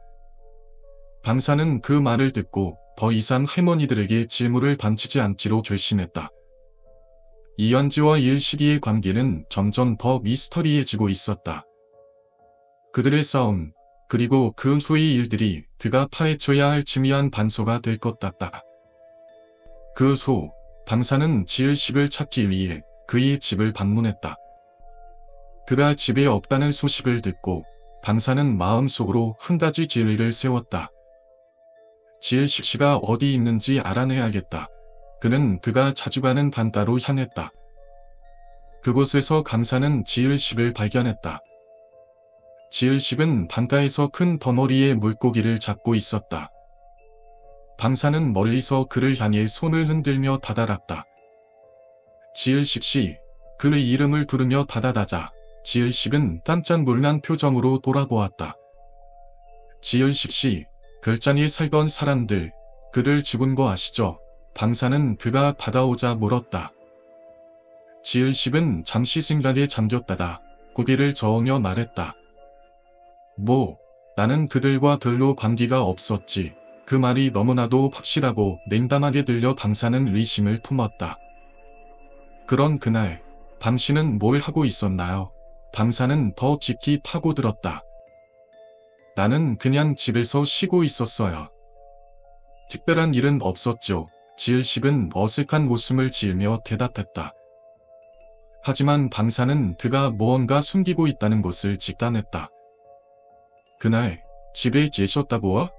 밤사는 그 말을 듣고 더 이상 할머니들에게 질문을 던지지 않기로 결심했다. 이현지와 일식이의 관계는 점점 더 미스터리해지고 있었다. 그들의 싸움, 그리고 그 후의 일들이 그가 파헤쳐야 할 지미한 반서가 될 것 같다. 그 후 방사는 지을식을 찾기 위해 그의 집을 방문했다. 그가 집에 없다는 소식을 듣고 방사는 마음속으로 한 가지 진리를 세웠다. 지을식 씨가 어디 있는지 알아내야겠다. 그는 그가 자주 가는 반가로 향했다. 그곳에서 감사는 지을식을 발견했다. 지을식은 반가에서 큰 덩어리의 물고기를 잡고 있었다. 방사는 멀리서 그를 향해 손을 흔들며 다다랐다. 지을식 씨, 그의 이름을 부르며 다다다자 지을식은 깜짝 놀란 표정으로 돌아보았다. 지을식 씨, 별장에 살던 사람들, 그를 죽은 거 아시죠? 방사는 그가 다가오자 물었다. 지을식은 잠시 생각에 잠겼다가 고개를 저으며 말했다. 나는 그들과 별로 관계가 없었지. 그 말이 너무나도 확실하고 냉담하게 들려 방사는 의심을 품었다. 그런 그날, 당신은 뭘 하고 있었나요? 방사는 더 깊이 파고들었다. 나는 그냥 집에서 쉬고 있었어요. 특별한 일은 없었죠. 지을식은 어색한 웃음을 지으며 대답했다. 하지만 방사는 그가 무언가 숨기고 있다는 것을 직감했다. 그날 집에 계셨다고요?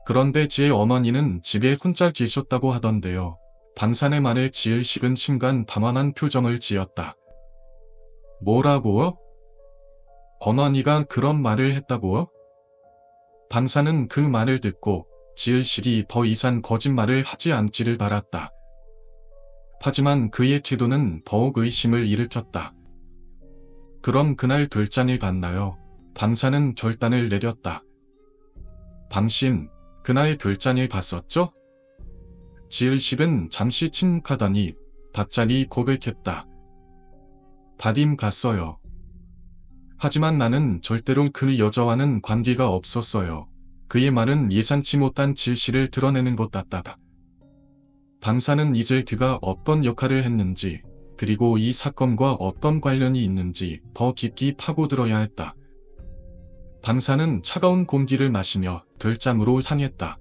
그런데 제 어머니는 집에 혼자 계셨다고 하던데요. 방사의 말에 지을식은 순간 방황한 표정을 지었다. 뭐라고요? 어머니가 그런 말을 했다고요? 방사는 그 말을 듣고 지을식이 더 이상 거짓말을 하지 않기를 바랐다. 하지만 그의 태도는 더욱 의심을 일으켰다. 그럼 그날 별장에 갔나요? 방사는 결단을 내렸다. 당신, 그날 별장에 갔었죠? 지을식은 잠시 침묵하더니 갑자기 고백했다. 다짐 갔어요. 하지만 나는 절대로 그 여자와는 관계가 없었어요. 그의 말은 예상치 못한 진실을 드러내는 것 같다. 방사는 이제 그가 어떤 역할을 했는지, 그리고 이 사건과 어떤 관련이 있는지 더 깊이 파고들어야 했다. 방사는 차가운 공기를 마시며 별장으로 향했다.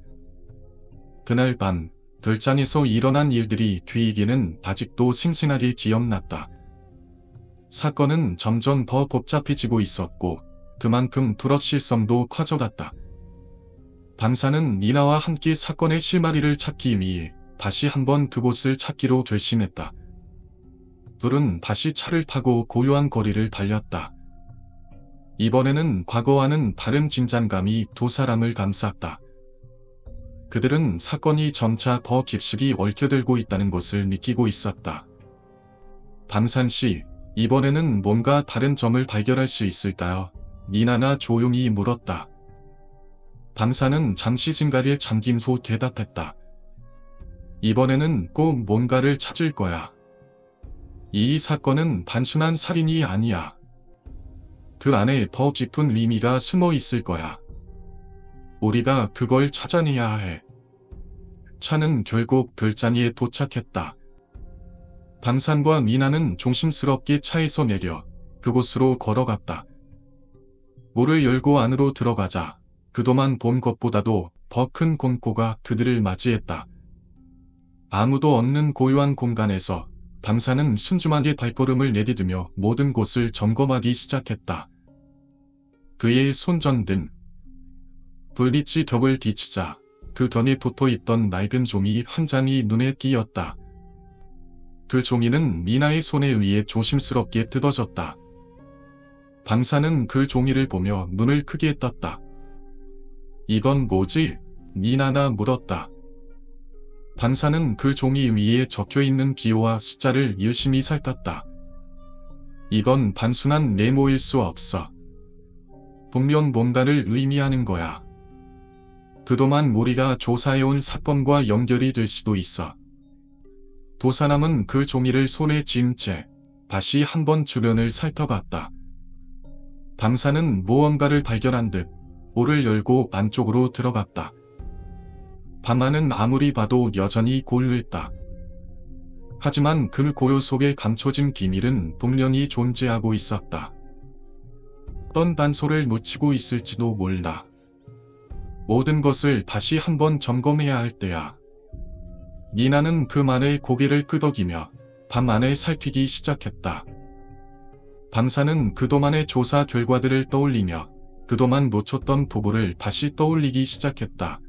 그날 밤, 별장에서 일어난 일들이 뒤이기는 아직도 생생하게 기억났다. 사건은 점점 더 복잡해지고 있었고 그만큼 불확실성도 커져갔다. 방사는 미나와 함께 사건의 실마리를 찾기 위해 다시 한번 그곳을 찾기로 결심했다. 둘은 다시 차를 타고 고요한 거리를 달렸다. 이번에는 과거와는 다른 긴장감이 두 사람을 감쌌다. 그들은 사건이 점차 더 깊숙이 얽혀들고 있다는 것을 느끼고 있었다. 방산 씨, 이번에는 뭔가 다른 점을 발견할 수 있을까요? 미나가 조용히 물었다. 방사는 잠시 생각에 잠긴 후 대답했다. 이번에는 꼭 뭔가를 찾을 거야. 이 사건은 단순한 살인이 아니야. 그 안에 더 깊은 의미가 숨어 있을 거야. 우리가 그걸 찾아내야 해. 차는 결국 별장에 도착했다. 방산과 미나는 조심스럽게 차에서 내려 그곳으로 걸어갔다. 문을 열고 안으로 들어가자 그동안 본 것보다도 더 큰 공포가 그들을 맞이했다. 아무도 없는 고요한 공간에서 방사는 순조하게 발걸음을 내디디며 모든 곳을 점검하기 시작했다. 그의 손전등, 불빛이 벽을 비추자 그 던에 붙어있던 낡은 종이 한 장이 눈에 띄었다. 그 종이는 미나의 손에 의해 조심스럽게 뜯어졌다. 방사는 그 종이를 보며 눈을 크게 떴다. 이건 뭐지? 미나가 물었다. 방사는 그 종이 위에 적혀있는 기호와 숫자를 유심히 살폈다. 이건 단순한 메모일 수 없어. 분명 뭔가를 의미하는 거야. 그동안 우리가 조사해온 사건과 연결이 될 수도 있어. 두 사람은 그 종이를 손에 쥔 채 다시 한번 주변을 살펴봤다. 방사는 무언가를 발견한 듯 문을 열고 안쪽으로 들어갔다. 밤하늘은 아무리 봐도 여전히 고요했다. 하지만 그 고요 속에 감춰진 비밀은 분명히 존재하고 있었다. 어떤 단서를 놓치고 있을지도 몰라. 모든 것을 다시 한번 점검해야 할 때야. 미나는 그 말에 고개를 끄덕이며 밤 안에 살피기 시작했다. 밤사는 그동안의 조사 결과들을 떠올리며 그동안 놓쳤던 도구를 다시 떠올리기 시작했다.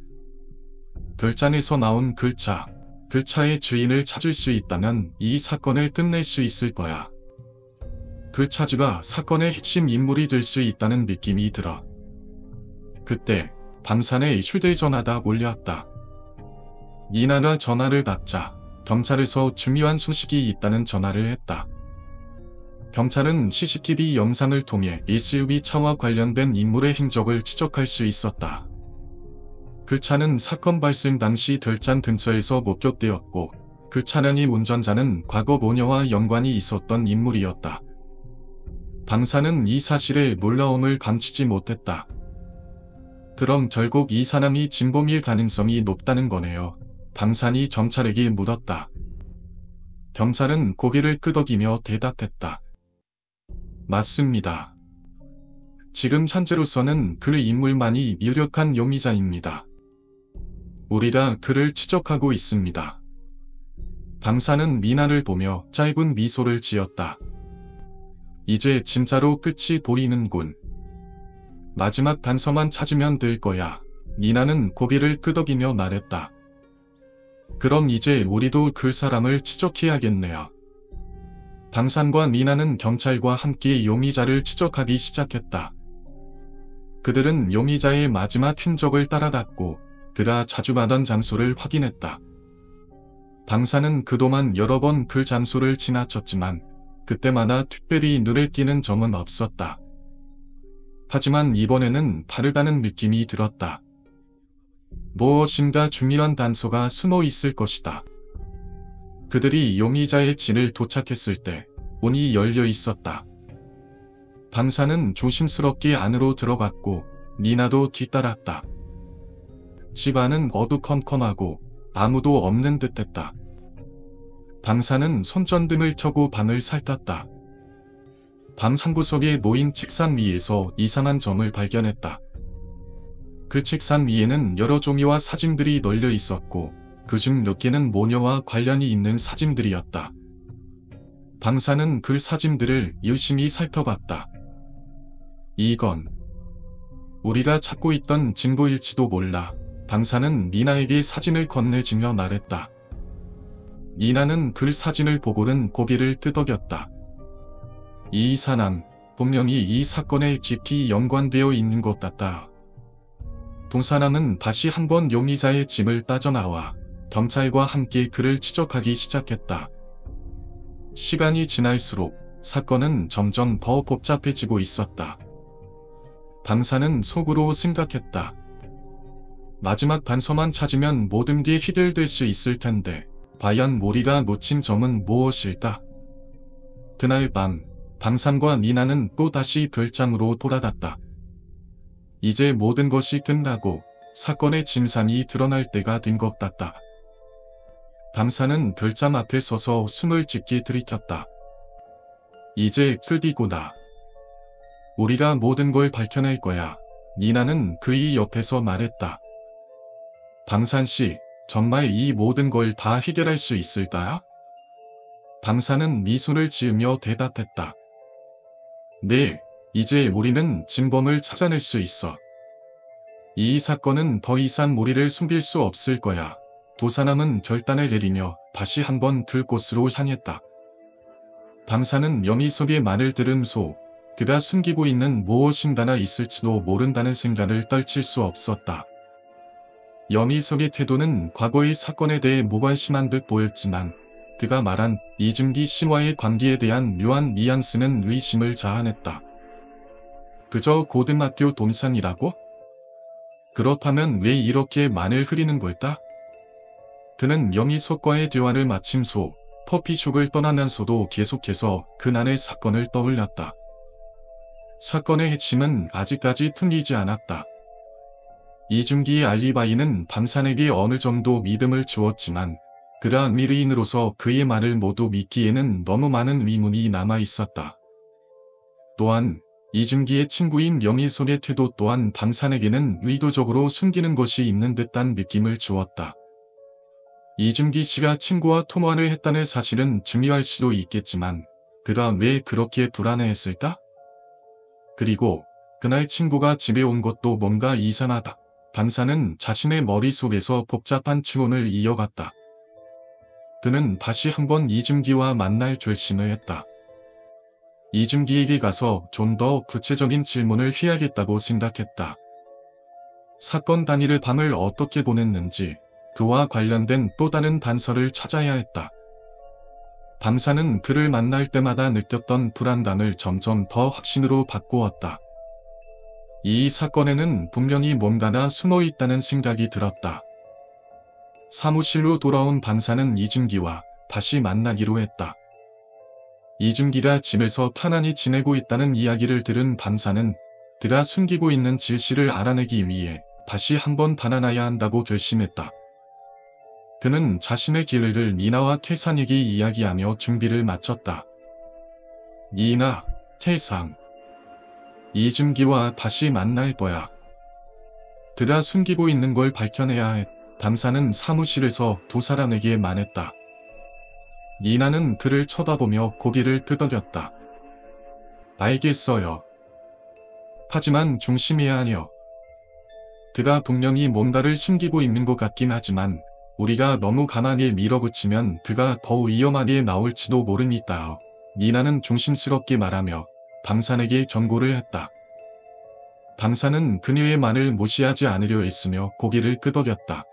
별잔에서 나온 글자, 글자의 주인을 찾을 수 있다면 이 사건을 끝낼 수 있을 거야. 글자주가 사건의 핵심 인물이 될 수 있다는 느낌이 들어. 그때 밤산에 휴대전화가 몰려왔다. 미나가 전화를 받자 경찰에서 중요한 소식이 있다는 전화를 했다. 경찰은 CCTV 영상을 통해 SUV 차와 관련된 인물의 행적을 추적할 수 있었다. 그 차는 사건 발생 당시 별잔 근처에서 목격되었고 그 차량의 운전자는 과거 모녀와 연관이 있었던 인물이었다. 밤사는 이 사실에 놀라움을 감추지 못했다. 그럼 결국 이 사람이 진범일 가능성이 높다는 거네요. 밤산이 경찰에게 물었다. 경찰은 고개를 끄덕이며 대답했다. 맞습니다. 지금 현재로서는 그 인물만이 유력한 용의자입니다. 우리가 그를 추적하고 있습니다. 밤사는 미나를 보며 짧은 미소를 지었다. 이제 진짜로 끝이 보이는군. 마지막 단서만 찾으면 될 거야. 미나는 고개를 끄덕이며 말했다. 그럼 이제 우리도 그 사람을 추적해야겠네요. 밤산과 미나는 경찰과 함께 용의자를 추적하기 시작했다. 그들은 용의자의 마지막 흔적을 따라갔고 그가 자주 가던 장소를 확인했다. 밤산은 그동안 여러 번 그 장소를 지나쳤지만 그때마다 특별히 눈에 띄는 점은 없었다. 하지만 이번에는 다르다는 느낌이 들었다. 무엇인가 중요한 단서가 숨어 있을 것이다. 그들이 용의자의 진을 도착했을 때 문이 열려 있었다. 밤사는 조심스럽게 안으로 들어갔고 미나도 뒤따랐다. 집 안은 어두컴컴하고 아무도 없는 듯했다. 밤사는 손전등을 켜고 방을 살폈다. 방 상부석에 놓인 책상 위에서 이상한 점을 발견했다. 그 책상 위에는 여러 종이와 사진들이 널려 있었고 그중 몇 개는 모녀와 관련이 있는 사진들이었다. 밤사는 그 사진들을 열심히 살펴봤다. 이건 우리가 찾고 있던 증거일지도 몰라. 밤사는 미나에게 사진을 건네주며 말했다. 미나는 그 사진을 보고는 고개를 끄덕였다. 이 사람 분명히 이 사건에 깊이 연관되어 있는 것 같다. 두 사람은 다시 한번 용의자의 짐을 따져나와 경찰과 함께 그를 추적하기 시작했다. 시간이 지날수록 사건은 점점 더 복잡해지고 있었다. 밤사는 속으로 생각했다. 마지막 단서만 찾으면 모든 게 해결될 수 있을 텐데 과연 우리가 놓친 점은 무엇일까? 그날 밤 밤산과 미나는 또다시 별장으로 돌아갔다. 이제 모든 것이 끝나고 사건의 진상이 드러날 때가 된 것 같다. 밤사는 별장 앞에 서서 숨을 깊게 들이켰다. 이제 틀디구나. 우리가 모든 걸 밝혀낼 거야. 미나는 그의 옆에서 말했다. 밤산씨, 정말 이 모든 걸 다 해결할 수 있을까요? 밤사는 미소를 지으며 대답했다. 네, 이제 우리는 진범을 찾아낼 수 있어. 이 사건은 더 이상 우리를 숨길 수 없을 거야. 두 사람은 결단을 내리며 다시 한번 들곳으로 향했다. 밤사는 여미석의 말을 들은 소, 그가 숨기고 있는 무엇인가나 있을지도 모른다는 생각을 떨칠 수 없었다. 여미석의 태도는 과거의 사건에 대해 무관심한 듯 보였지만 그가 말한 이증기 씨와의 관계에 대한 묘한 뉘앙스는 의심을 자아냈다. 그저 고등학교 동창이라고? 그렇다면 왜 이렇게 말을 흐리는 걸까? 그는 여미석과의 대화를 마친 후 커피숍을 떠나면서도 계속해서 그날의 사건을 떠올렸다. 사건의 핵심은 아직까지 풀리지 않았다. 이중기의 알리바이는 밤산에게 어느 정도 믿음을 주었지만 그가 미르인으로서 그의 말을 모두 믿기에는 너무 많은 의문이 남아 있었다. 또한 이준기의 친구인 염일손의 태도 또한 방산에게는 의도적으로 숨기는 것이 있는 듯한 느낌을 주었다. 이준기 씨가 친구와 통화를 했다는 사실은 중요할 수도 있겠지만 그가 왜 그렇게 불안해했을까? 그리고 그날 친구가 집에 온 것도 뭔가 이상하다. 방사는 자신의 머릿속에서 복잡한 추론을 이어갔다. 그는 다시 한번 이준기와 만날 결심을 했다. 이준기에게 가서 좀 더 구체적인 질문을 해야겠다고 생각했다. 사건 당일의 밤을 어떻게 보냈는지 그와 관련된 또 다른 단서를 찾아야 했다. 밤사는 그를 만날 때마다 느꼈던 불안감을 점점 더 확신으로 바꾸었다. 이 사건에는 분명히 뭔가가 숨어 있다는 생각이 들었다. 사무실로 돌아온 밤사는 이준기와 다시 만나기로 했다. 이준기가 집에서 편안히 지내고 있다는 이야기를 들은 밤사는 그가 숨기고 있는 진실을 알아내기 위해 다시 한번 달아나야 한다고 결심했다. 그는 자신의 기회를 니나와 태산에게 이야기하며 준비를 마쳤다. 니나, 태산. 이준기와 다시 만날 거야. 그가 숨기고 있는 걸 밝혀내야 해. 담사는 사무실에서 두 사람에게 말했다. 니나는 그를 쳐다보며 고개를 끄덕였다. 알겠어요. 하지만 조심해야 하려. 그가 분명히 뭔가를 숨기고 있는 것 같긴 하지만 우리가 너무 가만히 밀어붙이면 그가 더 위험하게 나올지도 모르니까요. 니나는 조심스럽게 말하며 밤산에게 경고를 했다. 밤산은 그녀의 말을 무시하지 않으려 했으며 고개를 끄덕였다.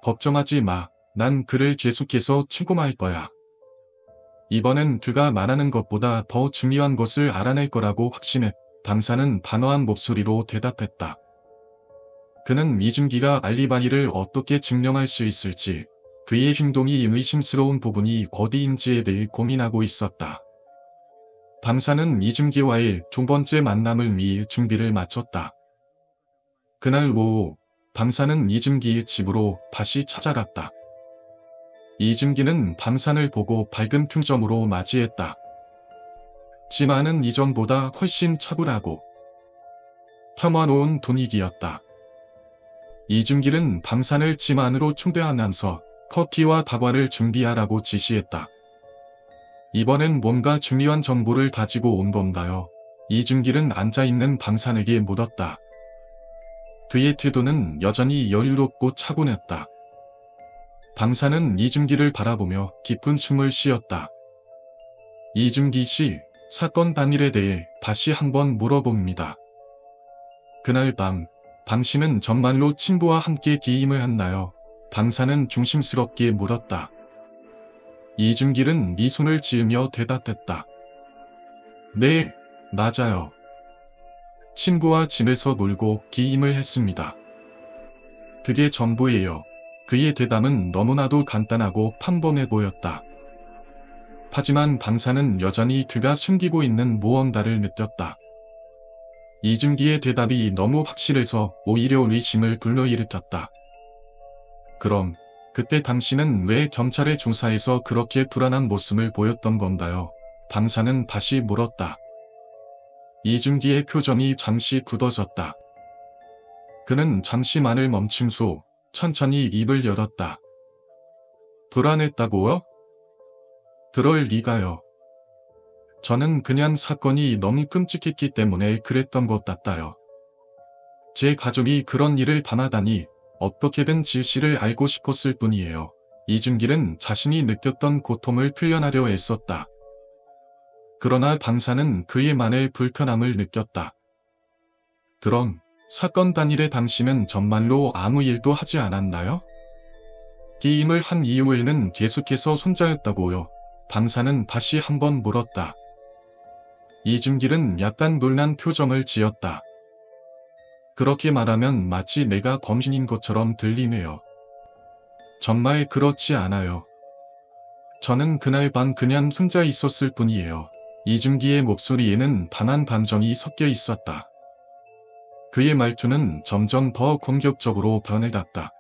걱정하지 마. 난 그를 계속해서 침공할 거야. 이번엔 그가 말하는 것보다 더 중요한 것을 알아낼 거라고 확신해. 밤산은 단호한 목소리로 대답했다. 그는 이준기가 알리바이를 어떻게 증명할 수 있을지, 그의 행동이 의심스러운 부분이 어디인지에 대해 고민하고 있었다. 밤사는 이준기와의 두 번째 만남을 위해 준비를 마쳤다. 그날 오후, 밤사는 이준기의 집으로 다시 찾아갔다. 이준기는 밤산을 보고 밝은 표정으로 맞이했다. 집 안은 이전보다 훨씬 차분하고 평화로운 분위기였다. 이준기는 밤산을 집 안으로 초대하면서 커피와 다과를 준비하라고 지시했다. 이번엔 뭔가 중요한 정보를 가지고 온 건가요? 이준기는 앉아있는 밤산에게 물었다. 그의 태도는 여전히 여유롭고 차분했다. 밤산은 이준기를 바라보며 깊은 숨을 쉬었다. 이준기 씨, 사건 당일에 대해 다시 한번 물어봅니다. 그날 밤, 당신은 정말로 친구와 함께 기임을 했나요? 밤사는 조심스럽게 물었다. 이준길은 미소를 지으며 대답했다. 네, 맞아요. 친구와 집에서 놀고 기임을 했습니다. 그게 전부예요. 그의 대답은 너무나도 간단하고 평범해 보였다. 하지만 밤사는 여전히 그가 숨기고 있는 무언가를 느꼈다. 이준기의 대답이 너무 확실해서 오히려 의심을 불러일으켰다. 그럼 그때 당신은 왜 경찰의 조사에서 그렇게 불안한 모습을 보였던 건가요? 밤사는 다시 물었다. 이준기의 표정이 잠시 굳어졌다. 그는 잠시만을 멈춘 후 천천히 입을 열었다. 불안했다고요? 그럴 리가요. 저는 그냥 사건이 너무 끔찍했기 때문에 그랬던 것 같아요. 제 가족이 그런 일을 당하다니 어떻게든 진실을 알고 싶었을 뿐이에요. 이준길은 자신이 느꼈던 고통을 표현하려 애썼다. 그러나 밤사는 그의 말에 불편함을 느꼈다. 그럼 사건 당일에 당신은 정말로 아무 일도 하지 않았나요? 기임을 한 이후에는 계속해서 손자였다고요. 밤사는 다시 한번 물었다. 이준길은 약간 놀란 표정을 지었다. 그렇게 말하면 마치 내가 범인인 것처럼 들리네요. 정말 그렇지 않아요. 저는 그날 밤 그냥 혼자 있었을 뿐이에요. 이준기의 목소리에는 단한 감정이 섞여 있었다. 그의 말투는 점점 더 공격적으로 변해갔다.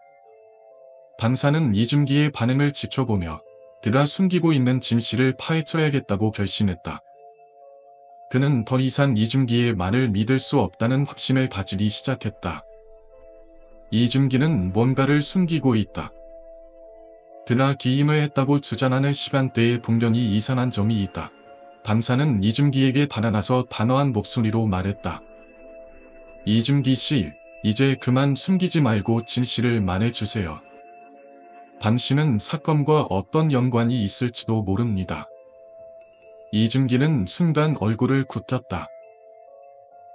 밤사는 이준기의 반응을 지켜보며 그가 숨기고 있는 진실을 파헤쳐야겠다고 결심했다. 그는 더 이상 이준기의 말을 믿을 수 없다는 확신을 가지기 시작했다. 이준기는 뭔가를 숨기고 있다. 그가 기임을 했다고 주장하는 시간대에 분명히 이상한 점이 있다. 방사는 이준기에게 달아나서 단호한 목소리로 말했다. 이준기 씨, 이제 그만 숨기지 말고 진실을 말해주세요. 당신은 사건과 어떤 연관이 있을지도 모릅니다. 이준기는 순간 얼굴을 굳혔다.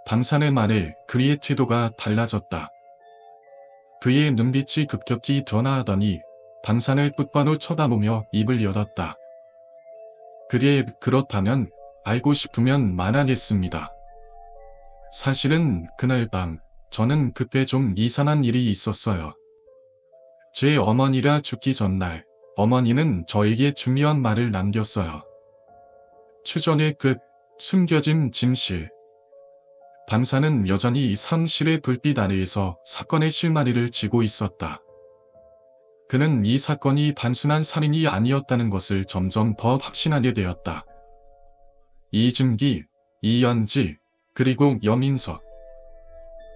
방산의 말에 그의 태도가 달라졌다. 그의 눈빛이 급격히 변화하더니 방산을 끝바로 쳐다보며 입을 열었다. 그래, 그렇다면 알고 싶으면 말하겠습니다. 사실은 그날 밤 저는 그때 좀 이상한 일이 있었어요. 제 어머니가 죽기 전날 어머니는 저에게 중요한 말을 남겼어요. 추전의 끝, 숨겨진 진실. 방사는 여전히 사무실의 불빛 아래에서 사건의 실마리를 쥐고 있었다. 그는 이 사건이 단순한 살인이 아니었다는 것을 점점 더 확신하게 되었다. 이준기, 이연지, 그리고 여민석.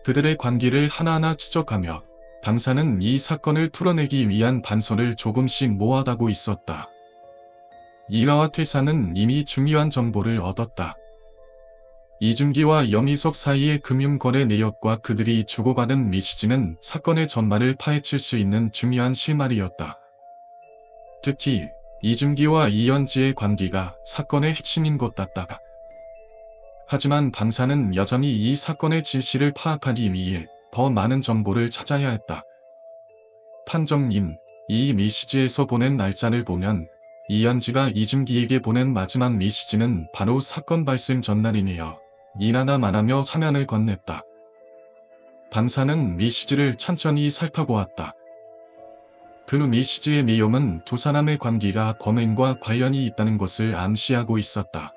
그들의 관계를 하나하나 추적하며 방사는 이 사건을 풀어내기 위한 단서를 조금씩 모아가고 있었다. 이라와 퇴사는 이미 중요한 정보를 얻었다. 이준기와 여미석 사이의 금융거래 내역과 그들이 주고받은 메시지는 사건의 전말을 파헤칠 수 있는 중요한 실마리였다. 특히 이준기와 이연지의 관계가 사건의 핵심인 것 같다. 하지만 방사는 여전히 이 사건의 진실을 파악하기 위해 더 많은 정보를 찾아야 했다. 판정님, 이 메시지에서 보낸 날짜를 보면 이연지가 이준기에게 보낸 마지막 메시지는 바로 사건 발생 전날이네요. 일하나 말하며 화면을 건넸다. 방사는 메시지를 천천히 살펴보았다. 그 메시지의 내용은 두 사람의 관계가 범행과 관련이 있다는 것을 암시하고 있었다.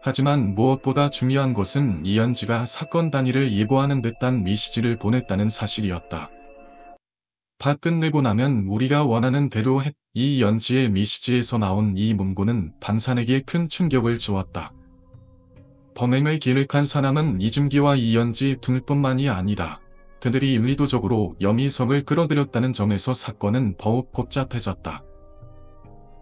하지만 무엇보다 중요한 것은 이연지가 사건 단위를 예고하는 듯한 메시지를 보냈다는 사실이었다. 다 끝내고 나면 우리가 원하는 대로 해. 이연지의 메시지에서 나온 이 문구는 방산에게 큰 충격을 주었다. 범행을 계획한 사람은 이준기와 이연지 둘뿐만이 아니다. 그들이 의도적으로 여미석을 끌어들였다는 점에서 사건은 더욱 복잡해졌다.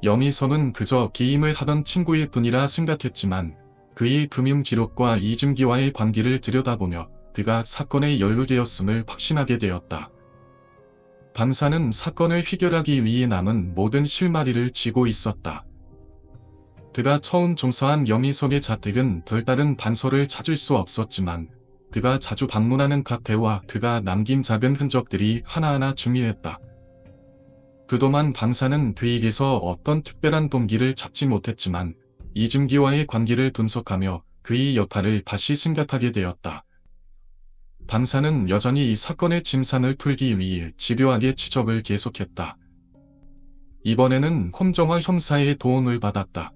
여미석은 그저 게임을 하던 친구일 뿐이라 생각했지만 그의 금융 기록과 이준기와의 관계를 들여다보며 그가 사건에 연루되었음을 확신하게 되었다. 방사는 사건을 해결하기 위해 남은 모든 실마리를 쥐고 있었다. 그가 처음 종사한 여미석의 자택은 별다른 단서를 찾을 수 없었지만 그가 자주 방문하는 카페와 그가 남긴 작은 흔적들이 하나하나 중요했다. 그동안 방사는 그에게서 어떤 특별한 동기를 찾지 못했지만 이준기와의 관계를 분석하며 그의 역할을 다시 생각하게 되었다. 방사는 여전히 이 사건의 진상을 풀기 위해 집요하게 추적을 계속했다. 이번에는 홈정화 형사의 도움을 받았다.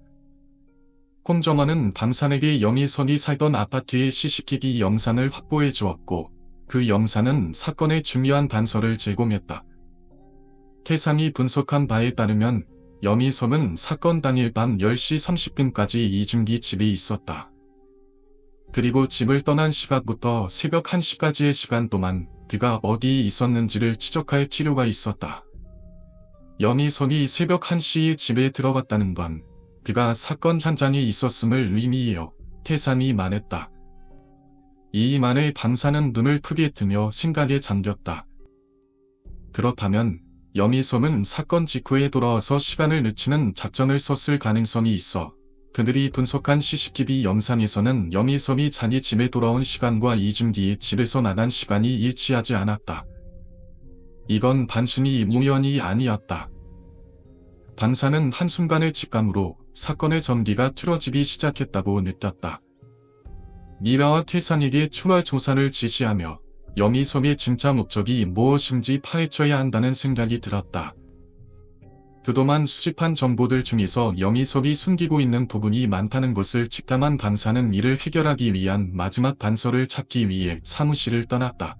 홈정화는 방산에게 여미석이 살던 아파트의 CCTV 영상을 확보해 주었고 그 영상은 사건의 중요한 단서를 제공했다. 태상이 분석한 바에 따르면 여미석은 사건 당일 밤 10시 30분까지 이준기 집에 있었다. 그리고 집을 떠난 시각부터 새벽 1시까지의 시간 동안 그가 어디에 있었는지를 추적할 필요가 있었다. 여미석이 새벽 1시에 집에 들어갔다는 건 그가 사건 현장에 있었음을 의미해요. 태산이 말했다. 이 말에 방사는 눈을 크게 뜨며 생각에 잠겼다. 그렇다면 여미석은 사건 직후에 돌아와서 시간을 늦추는 작전을 썼을 가능성이 있어 그들이 분석한 CCTV 영상에서는 여미석이 자기 집에 돌아온 시간과 이준기의 집에서 나간 시간이 일치하지 않았다. 이건 단순히 우연이 아니었다. 방사는 한순간의 직감으로 사건의 전기가 틀어지기 시작했다고 느꼈다. 미라와 태산에게 추가 조사를 지시하며 여미석의 진짜 목적이 무엇인지 파헤쳐야 한다는 생각이 들었다. 그동안 수집한 정보들 중에서 여미석이 숨기고 있는 부분이 많다는 것을 직감한 방사는 이를 해결하기 위한 마지막 단서를 찾기 위해 사무실을 떠났다.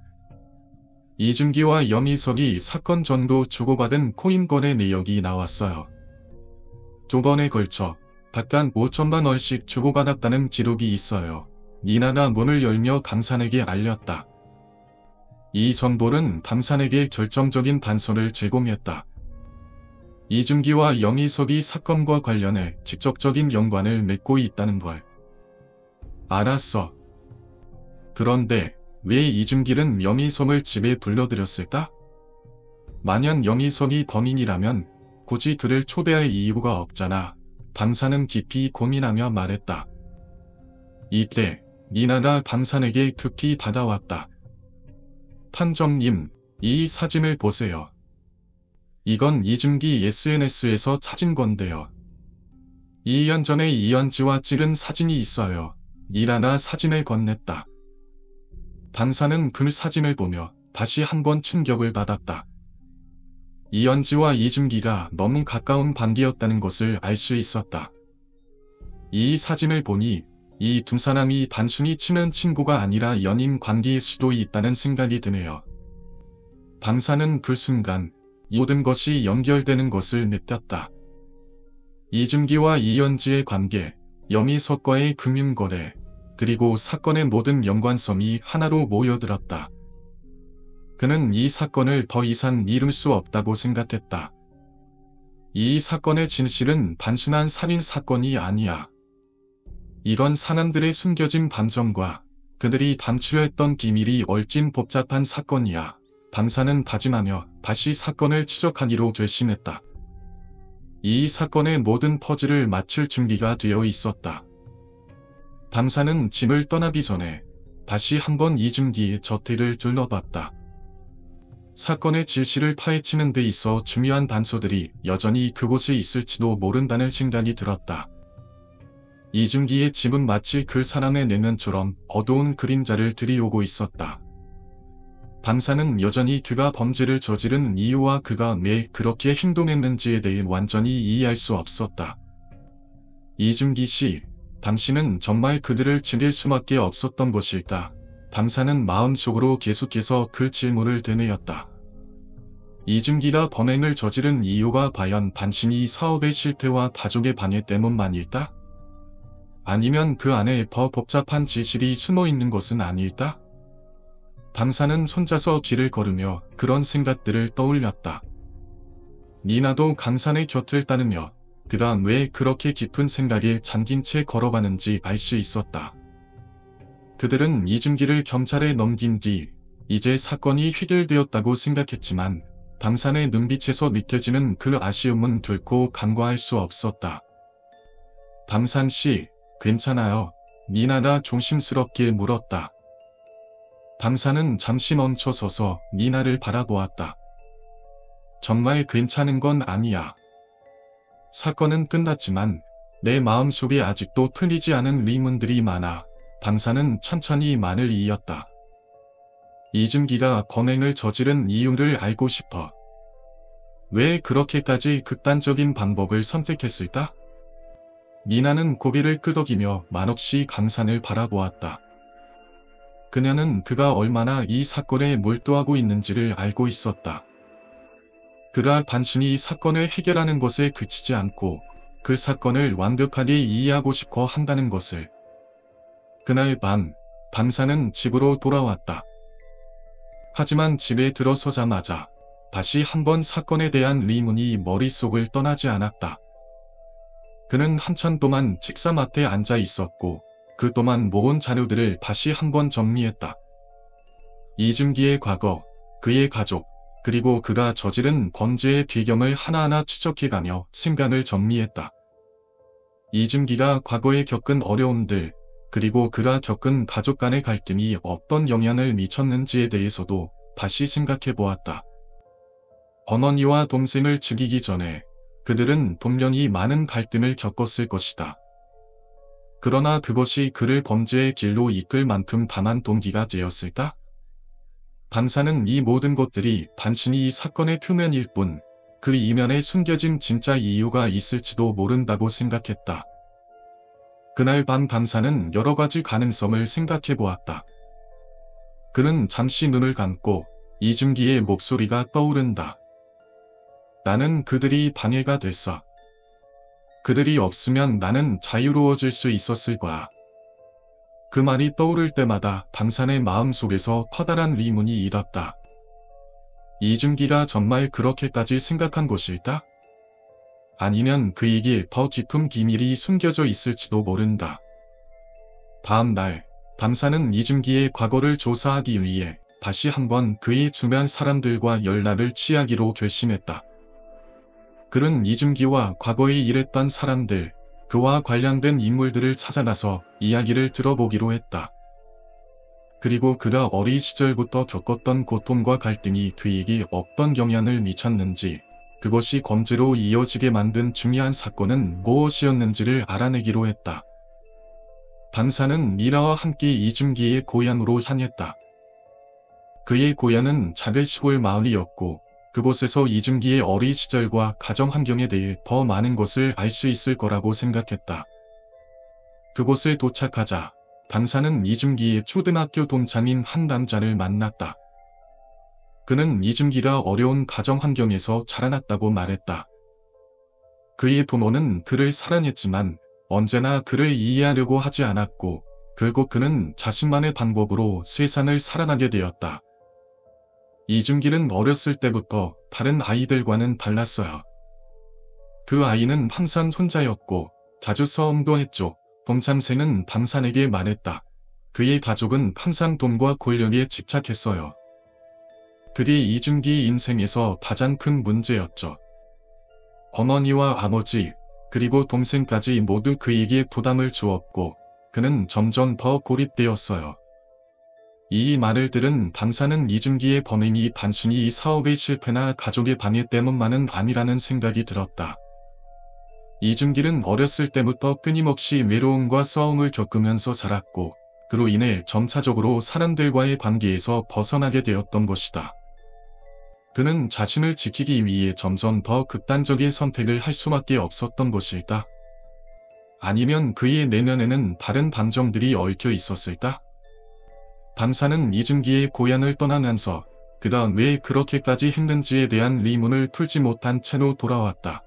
이준기와 여미석이 사건 전도 주고받은 코인 거래 내역이 나왔어요. 두 번에 걸쳐 각각 5천만 원씩 주고받았다는 기록이 있어요. 미나가 문을 열며 강산에게 알렸다. 이 정보는 강산에게 결정적인 단서를 제공했다. 이준기와 영희석이 사건과 관련해 직접적인 연관을 맺고 있다는 걸. 알았어. 그런데 왜 이준기는 영희석을 집에 불러들였을까? 만약 영희석이 범인이라면 굳이 그를 초대할 이유가 없잖아. 강산은 깊이 고민하며 말했다. 이때 미나가 강산에게 급히 다가왔다. 판정님, 이 사진을 보세요. 이건 이준기 SNS에서 찾은 건데요. 2년 전에 이현지와 찍은 사진이 있어요. 미나가 사진을 건넸다. 강산은 그 사진을 보며 다시 한번 충격을 받았다. 이현지와 이준기가 너무 가까운 관계였다는 것을 알 수 있었다. 이 사진을 보니 이 두 사람이 단순히 친한 친구가 아니라 연인 관계일 수도 있다는 생각이 드네요. 강산은 그 순간 모든 것이 연결되는 것을 느꼈다. 이준기와 이현지의 관계, 영희석과의 금융거래, 그리고 사건의 모든 연관성이 하나로 모여들었다. 그는 이 사건을 더 이상 미룰 수 없다고 생각했다. 이 사건의 진실은 단순한 살인 사건이 아니야. 이런 사람들의 숨겨진 감정과 그들이 감추려했던 기밀이 얼진 복잡한 사건이야. 강산은 다짐하며 다시 사건을 추적하기로 결심했다. 이 사건의 모든 퍼즐을 맞출 준비가 되어 있었다. 강산은 집을 떠나기 전에 다시 한번 이준기의 저택을 둘러봤다. 사건의 진실을 파헤치는 데 있어 중요한 단서들이 여전히 그곳에 있을지도 모른다는 생각이 들었다. 이준기의 집은 마치 그 사람의 내면처럼 어두운 그림자를 들이오고 있었다. 강산은 여전히 그가 범죄를 저지른 이유와 그가 왜 그렇게 행동했는지에 대해 완전히 이해할 수 없었다. 이준기 씨, 당신은 정말 그들을 죽일 수밖에 없었던 것일까? 강산은 마음속으로 계속해서 그 질문을 되뇌었다. 이준기가 범행을 저지른 이유가 과연 단순히 사업의 실패와 가족의 방해 때문만일까? 아니면 그 안에 더 복잡한 진실이 숨어 있는 것은 아닐까? 강산은 혼자서 길을 걸으며 그런 생각들을 떠올렸다. 미나도 강산의 곁을 따르며 그가 왜 그렇게 깊은 생각에 잠긴 채 걸어가는지 알 수 있었다. 그들은 이준기를 경찰에 넘긴 뒤 이제 사건이 해결되었다고 생각했지만 강산의 눈빛에서 느껴지는 그 아쉬움은 결코 간과할 수 없었다. 강산 씨, 괜찮아요? 미나가 조심스럽게 물었다. 강산은 잠시 멈춰서서 미나를 바라보았다. 정말 괜찮은 건 아니야. 사건은 끝났지만 내 마음속에 아직도 풀리지 않은 의문들이 많아. 강산은 천천히 말을 이었다. 이준기가 범행을 저지른 이유를 알고 싶어. 왜 그렇게까지 극단적인 방법을 선택했을까? 미나는 고개를 끄덕이며 말없이 강산을 바라보았다. 그녀는 그가 얼마나 이 사건에 몰두하고 있는지를 알고 있었다. 그가 단순히 사건을 해결하는 것에 그치지 않고 그 사건을 완벽하게 이해하고 싶어 한다는 것을. 그날 밤, 강산은 집으로 돌아왔다. 하지만 집에 들어서자마자 다시 한번 사건에 대한 의문이 머릿속을 떠나지 않았다. 그는 한참 동안 책상앞에 앉아 있었고 그동안 모은 자료들을 다시 한번 정리했다. 이준기의 과거, 그의 가족, 그리고 그가 저지른 범죄의 배경을 하나하나 추적해가며 생각을 정리했다. 이준기가 과거에 겪은 어려움들, 그리고 그가 겪은 가족 간의 갈등이 어떤 영향을 미쳤는지에 대해서도 다시 생각해 보았다. 어머니와 동생을 죽이기 전에 그들은 분명히 많은 갈등을 겪었을 것이다. 그러나 그것이 그를 범죄의 길로 이끌 만큼 강한 동기가 되었을까? 강산은 이 모든 것들이 단순히 이 사건의 표면일 뿐, 그 이면에 숨겨진 진짜 이유가 있을지도 모른다고 생각했다. 그날 밤 강산은 여러 가지 가능성을 생각해 보았다. 그는 잠시 눈을 감고 이준기의 목소리가 떠오른다. 나는 그들이 방해가 됐어. 그들이 없으면 나는 자유로워질 수 있었을 거야. 그 말이 떠오를 때마다 당산의 마음속에서 커다란 의문이 일었다. 이준기가 정말 그렇게까지 생각한 것일까? 아니면 그에게 더 깊은 비밀이 숨겨져 있을지도 모른다. 다음 날, 당산은 이준기의 과거를 조사하기 위해 다시 한번 그의 주변 사람들과 연락을 취하기로 결심했다. 그는 이준기와 과거에 일했던 사람들, 그와 관련된 인물들을 찾아가서 이야기를 들어보기로 했다. 그리고 그가 어린 시절부터 겪었던 고통과 갈등이 그에게 어떤 영향을 미쳤는지, 그것이 범죄로 이어지게 만든 중요한 사건은 무엇이었는지를 알아내기로 했다. 당사는 미라와 함께 이준기의 고향으로 향했다. 그의 고향은 작은 시골 마을이었고 그곳에서 이준기의 어린 시절과 가정 환경에 대해 더 많은 것을 알 수 있을 거라고 생각했다. 그곳에 도착하자 당사는 이준기의 초등학교 동창인 한 남자를 만났다. 그는 이준기가 어려운 가정 환경에서 자라났다고 말했다. 그의 부모는 그를 사랑했지만 언제나 그를 이해하려고 하지 않았고 결국 그는 자신만의 방법으로 세상을 살아가게 되었다. 이준기는 어렸을 때부터 다른 아이들과는 달랐어요. 그 아이는 항상 혼자였고 자주 싸움도 했죠. 동창생은 당산에게 말했다. 그의 가족은 항상 돈과 권력에 집착했어요. 그게 이준기 인생에서 가장 큰 문제였죠. 어머니와 아버지, 그리고 동생까지 모두 그에게 부담을 주었고 그는 점점 더 고립되었어요. 이 말을 들은 당사는 이준기의 범행이 단순히 사업의 실패나 가족의 방해 때문만은 아니라는 생각이 들었다. 이준기는 어렸을 때부터 끊임없이 외로움과 싸움을 겪으면서 자랐고 그로 인해 점차적으로 사람들과의 관계에서 벗어나게 되었던 것이다. 그는 자신을 지키기 위해 점점 더 극단적인 선택을 할 수밖에 없었던 것일까? 아니면 그의 내면에는 다른 감정들이 얽혀 있었을까? 당사는 이준기의 고향을 떠나면서 그가 왜 그렇게까지 했는지에 대한 의문을 풀지 못한 채로 돌아왔다.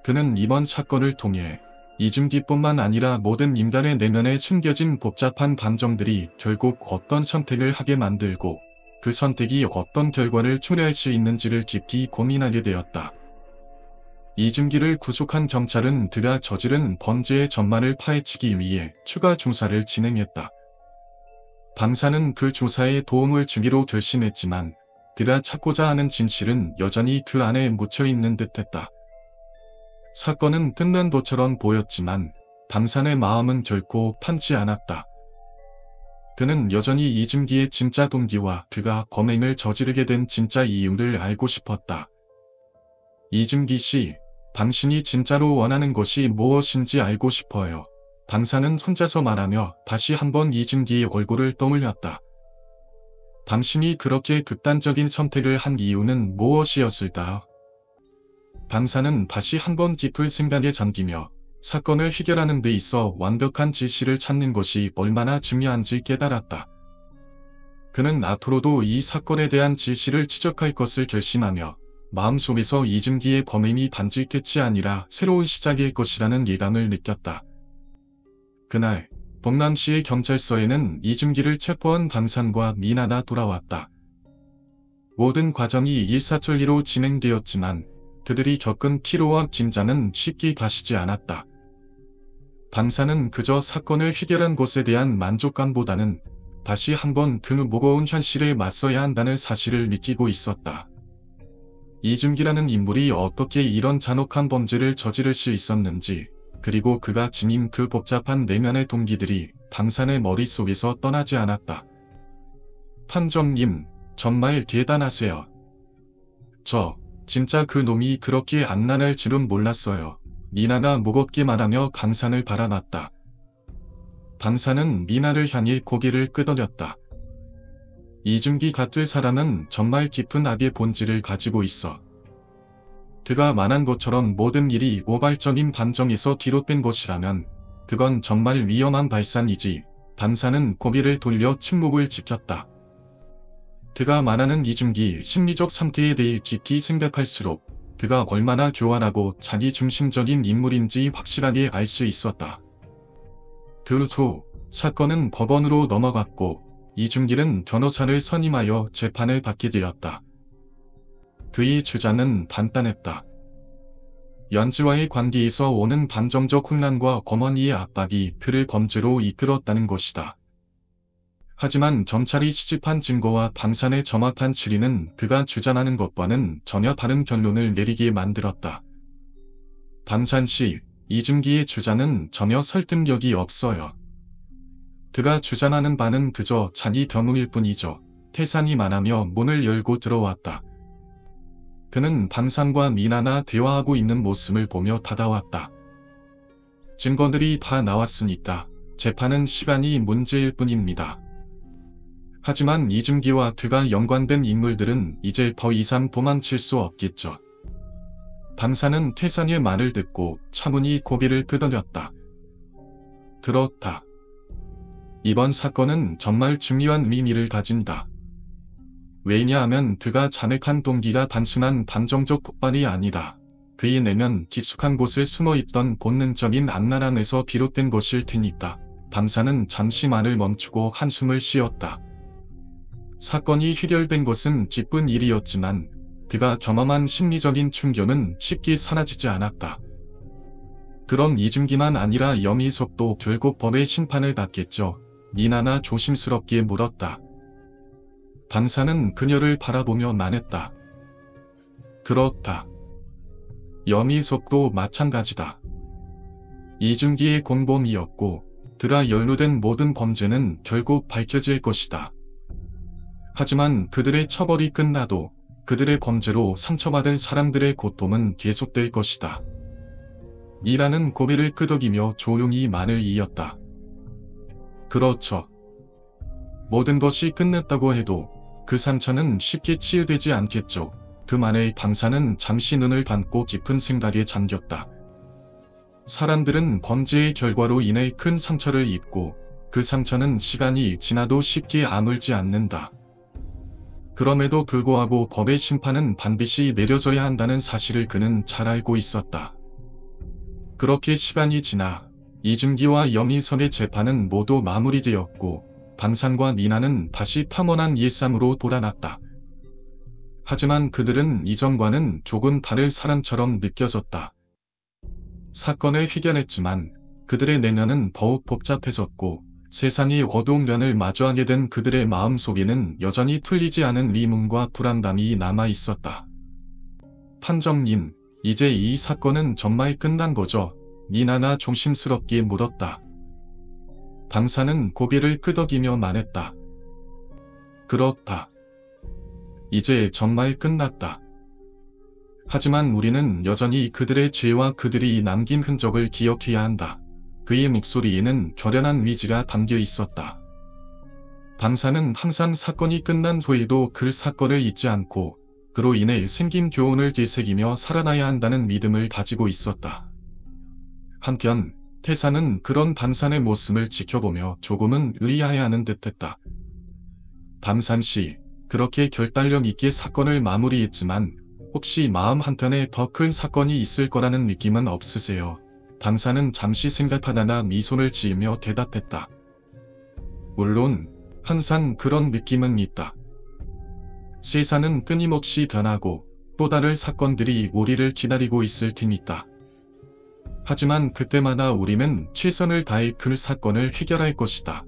그는 이번 사건을 통해 이준기뿐만 아니라 모든 인간의 내면에 숨겨진 복잡한 감정들이 결국 어떤 선택을 하게 만들고 그 선택이 어떤 결과를 초래할 수 있는지를 깊이 고민하게 되었다. 이준기를 구속한 경찰은 그가 저지른 범죄의 전말을 파헤치기 위해 추가 조사를 진행했다. 당사는 그 조사에 도움을 주기로 결심했지만 그가 찾고자 하는 진실은 여전히 그 안에 묻혀있는 듯했다. 사건은 끝난 것처럼 보였지만 당산의 마음은 결코 편치 않았다. 그는 여전히 이준기의 진짜 동기와 그가 범행을 저지르게 된 진짜 이유를 알고 싶었다. 이준기 씨, 당신이 진짜로 원하는 것이 무엇인지 알고 싶어요. 당사는 혼자서 말하며 다시 한번 이준기의 얼굴을 떠올렸다. 당신이 그렇게 극단적인 선택을 한 이유는 무엇이었을까? 당사는 다시 한번 깊은 생각에 잠기며 사건을 해결하는 데 있어 완벽한 지시를 찾는 것이 얼마나 중요한지 깨달았다. 그는 앞으로도 이 사건에 대한 지시를 추적할 것을 결심하며 마음속에서 이준기의 범행이 단지 끝이 아니라 새로운 시작일 것이라는 예감을 느꼈다. 그날 동남시의 경찰서에는 이준기를 체포한 당산과 미나가 돌아왔다. 모든 과정이 일사천리로 진행되었지만 그들이 겪은 피로와 긴장은 쉽게 가시지 않았다. 당사는 그저 사건을 해결한 것에 대한 만족감보다는 다시 한번 그 무거운 현실에 맞서야 한다는 사실을 느끼고 있었다. 이준기라는 인물이 어떻게 이런 잔혹한 범죄를 저지를 수 있었는지, 그리고 그가 지닌 그 복잡한 내면의 동기들이 당산의 머릿속에서 떠나지 않았다. 판정님, 정말 대단하세요. 진짜 그 놈이 그렇게 안난할 줄은 몰랐어요. 미나가 무겁게 말하며 강산을 바라봤다. 당산은 미나를 향해 고개를 끄덕였다. 이준기 같은 사람은 정말 깊은 악의 본질을 가지고 있어. 그가 말한 것처럼 모든 일이 우발적인 감정에서 비롯된 것이라면 그건 정말 위험한 발상이지. 당산은 고개를 돌려 침묵을 지켰다. 그가 말하는 이준기 심리적 상태에 대해 깊이 생각할수록 그가 얼마나 교활하고 자기 중심적인 인물인지 확실하게 알 수 있었다. 그 후 사건은 법원으로 넘어갔고 이준길은 변호사를 선임하여 재판을 받게 되었다. 그의 주장은 간단했다. 연지와의 관계에서 오는 감정적 혼란과 어머니의 압박이 그를 범죄로 이끌었다는 것이다. 하지만 경찰이 시집한 증거와 방산의 정확한 추리는 그가 주장하는 것과는 전혀 다른 결론을 내리게 만들었다. 방산 씨, 이준기의 주장은 전혀 설득력이 없어요. 그가 주장하는 바는 그저 자기 경우일 뿐이죠. 태산이 말하며 문을 열고 들어왔다. 그는 방산과 미나나 대화하고 있는 모습을 보며 다가왔다. 증거들이 다 나왔으니까 재판은 시간이 문제일 뿐입니다. 하지만 이준기와 그가 연관된 인물들은 이제 더 이상 도망칠 수 없겠죠. 방산은 태산의 말을 듣고 차분히 고개를 끄덕였다. 그렇다. 이번 사건은 정말 중요한 의미를 가진다. 왜냐하면 그가 잔액한 동기가 단순한 감정적 폭발이 아니다. 그의 내면 깊숙한 곳에 숨어있던 본능적인 악랄함에서 비롯된 것일 테니까. 방산은 잠시 말을 멈추고 한숨을 쉬었다. 사건이 해결된 것은 기쁜 일이었지만 그가 경험한 심리적인 충격은 쉽게 사라지지 않았다. 그럼 이준기만 아니라 염희석도 결국 법의 심판을 받겠죠. 미나나 조심스럽게 물었다. 방산은 그녀를 바라보며 말했다. 그렇다. 염희석도 마찬가지다. 이준기의 공범이었고 그가 연루된 모든 범죄는 결국 밝혀질 것이다. 하지만 그들의 처벌이 끝나도 그들의 범죄로 상처받은 사람들의 고통은 계속될 것이다. 미라는 고개를 끄덕이며 조용히 말을 이었다. 그렇죠. 모든 것이 끝났다고 해도 그 상처는 쉽게 치유되지 않겠죠. 그 말에 방산은 잠시 눈을 감고 깊은 생각에 잠겼다. 사람들은 범죄의 결과로 인해 큰 상처를 입고 그 상처는 시간이 지나도 쉽게 아물지 않는다. 그럼에도 불구하고 법의 심판은 반드시 내려져야 한다는 사실을 그는 잘 알고 있었다. 그렇게 시간이 지나 이준기와 염희석의 재판은 모두 마무리되었고 방산과 미나는 다시 평온한 일상으로 돌아났다. 하지만 그들은 이전과는 조금 다른 사람처럼 느껴졌다. 사건을 해결했지만 그들의 내면은 더욱 복잡해졌고 세상이 어두운 면을 마주하게 된 그들의 마음속에는 여전히 풀리지 않은 의문과 불안감이 남아있었다. 판정님, 이제 이 사건은 정말 끝난 거죠? 미나나 조심스럽게 물었다. 방사는 고개를 끄덕이며 말했다. 그렇다. 이제 정말 끝났다. 하지만 우리는 여전히 그들의 죄와 그들이 남긴 흔적을 기억해야 한다. 그의 목소리에는 결연한 의지가 담겨 있었다. 방사는 항상 사건이 끝난 후에도 그 사건을 잊지 않고 그로 인해 생긴 교훈을 되새기며 살아나야 한다는 믿음을 가지고 있었다. 한편 태사는 그런 방산의 모습을 지켜보며 조금은 의아해하는 듯했다. 방산씨, 그렇게 결단력 있게 사건을 마무리했지만 혹시 마음 한켠에 더 큰 사건이 있을 거라는 느낌은 없으세요? 방사는 잠시 생각하다가 미소를 지으며 대답했다. 물론 항상 그런 느낌은 있다. 세상은 끊임없이 변하고 또 다른 사건들이 우리를 기다리고 있을 테니까. 하지만 그때마다 우리는 최선을 다해 그 사건을 해결할 것이다.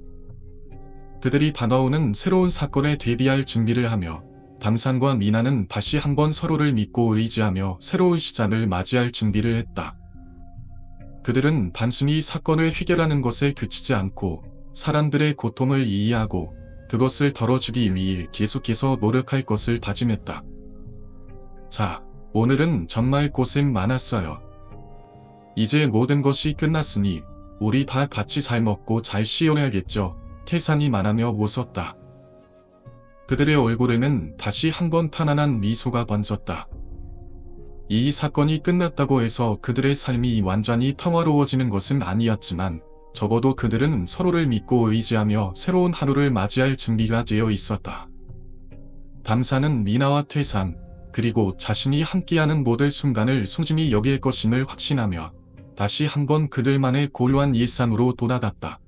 그들이 다가오는 새로운 사건에 대비할 준비를 하며 방산과 미나는 다시 한번 서로를 믿고 의지하며 새로운 시작을 맞이할 준비를 했다. 그들은 단순히 사건을 해결하는 것에 그치지 않고 사람들의 고통을 이해하고 그것을 덜어주기 위해 계속해서 노력할 것을 다짐했다. 자, 오늘은 정말 고생 많았어요. 이제 모든 것이 끝났으니 우리 다 같이 잘 먹고 잘 쉬어야겠죠. 태산이 말하며 웃었다. 그들의 얼굴에는 다시 한번 편안한 미소가 번졌다. 이 사건이 끝났다고 해서 그들의 삶이 완전히 평화로워지는 것은 아니었지만 적어도 그들은 서로를 믿고 의지하며 새로운 하루를 맞이할 준비가 되어 있었다. 방사는 미나와 태산, 그리고 자신이 함께하는 모든 순간을 소중히 여길 것임을 확신하며 다시 한번 그들만의 고요한 일상으로 돌아갔다.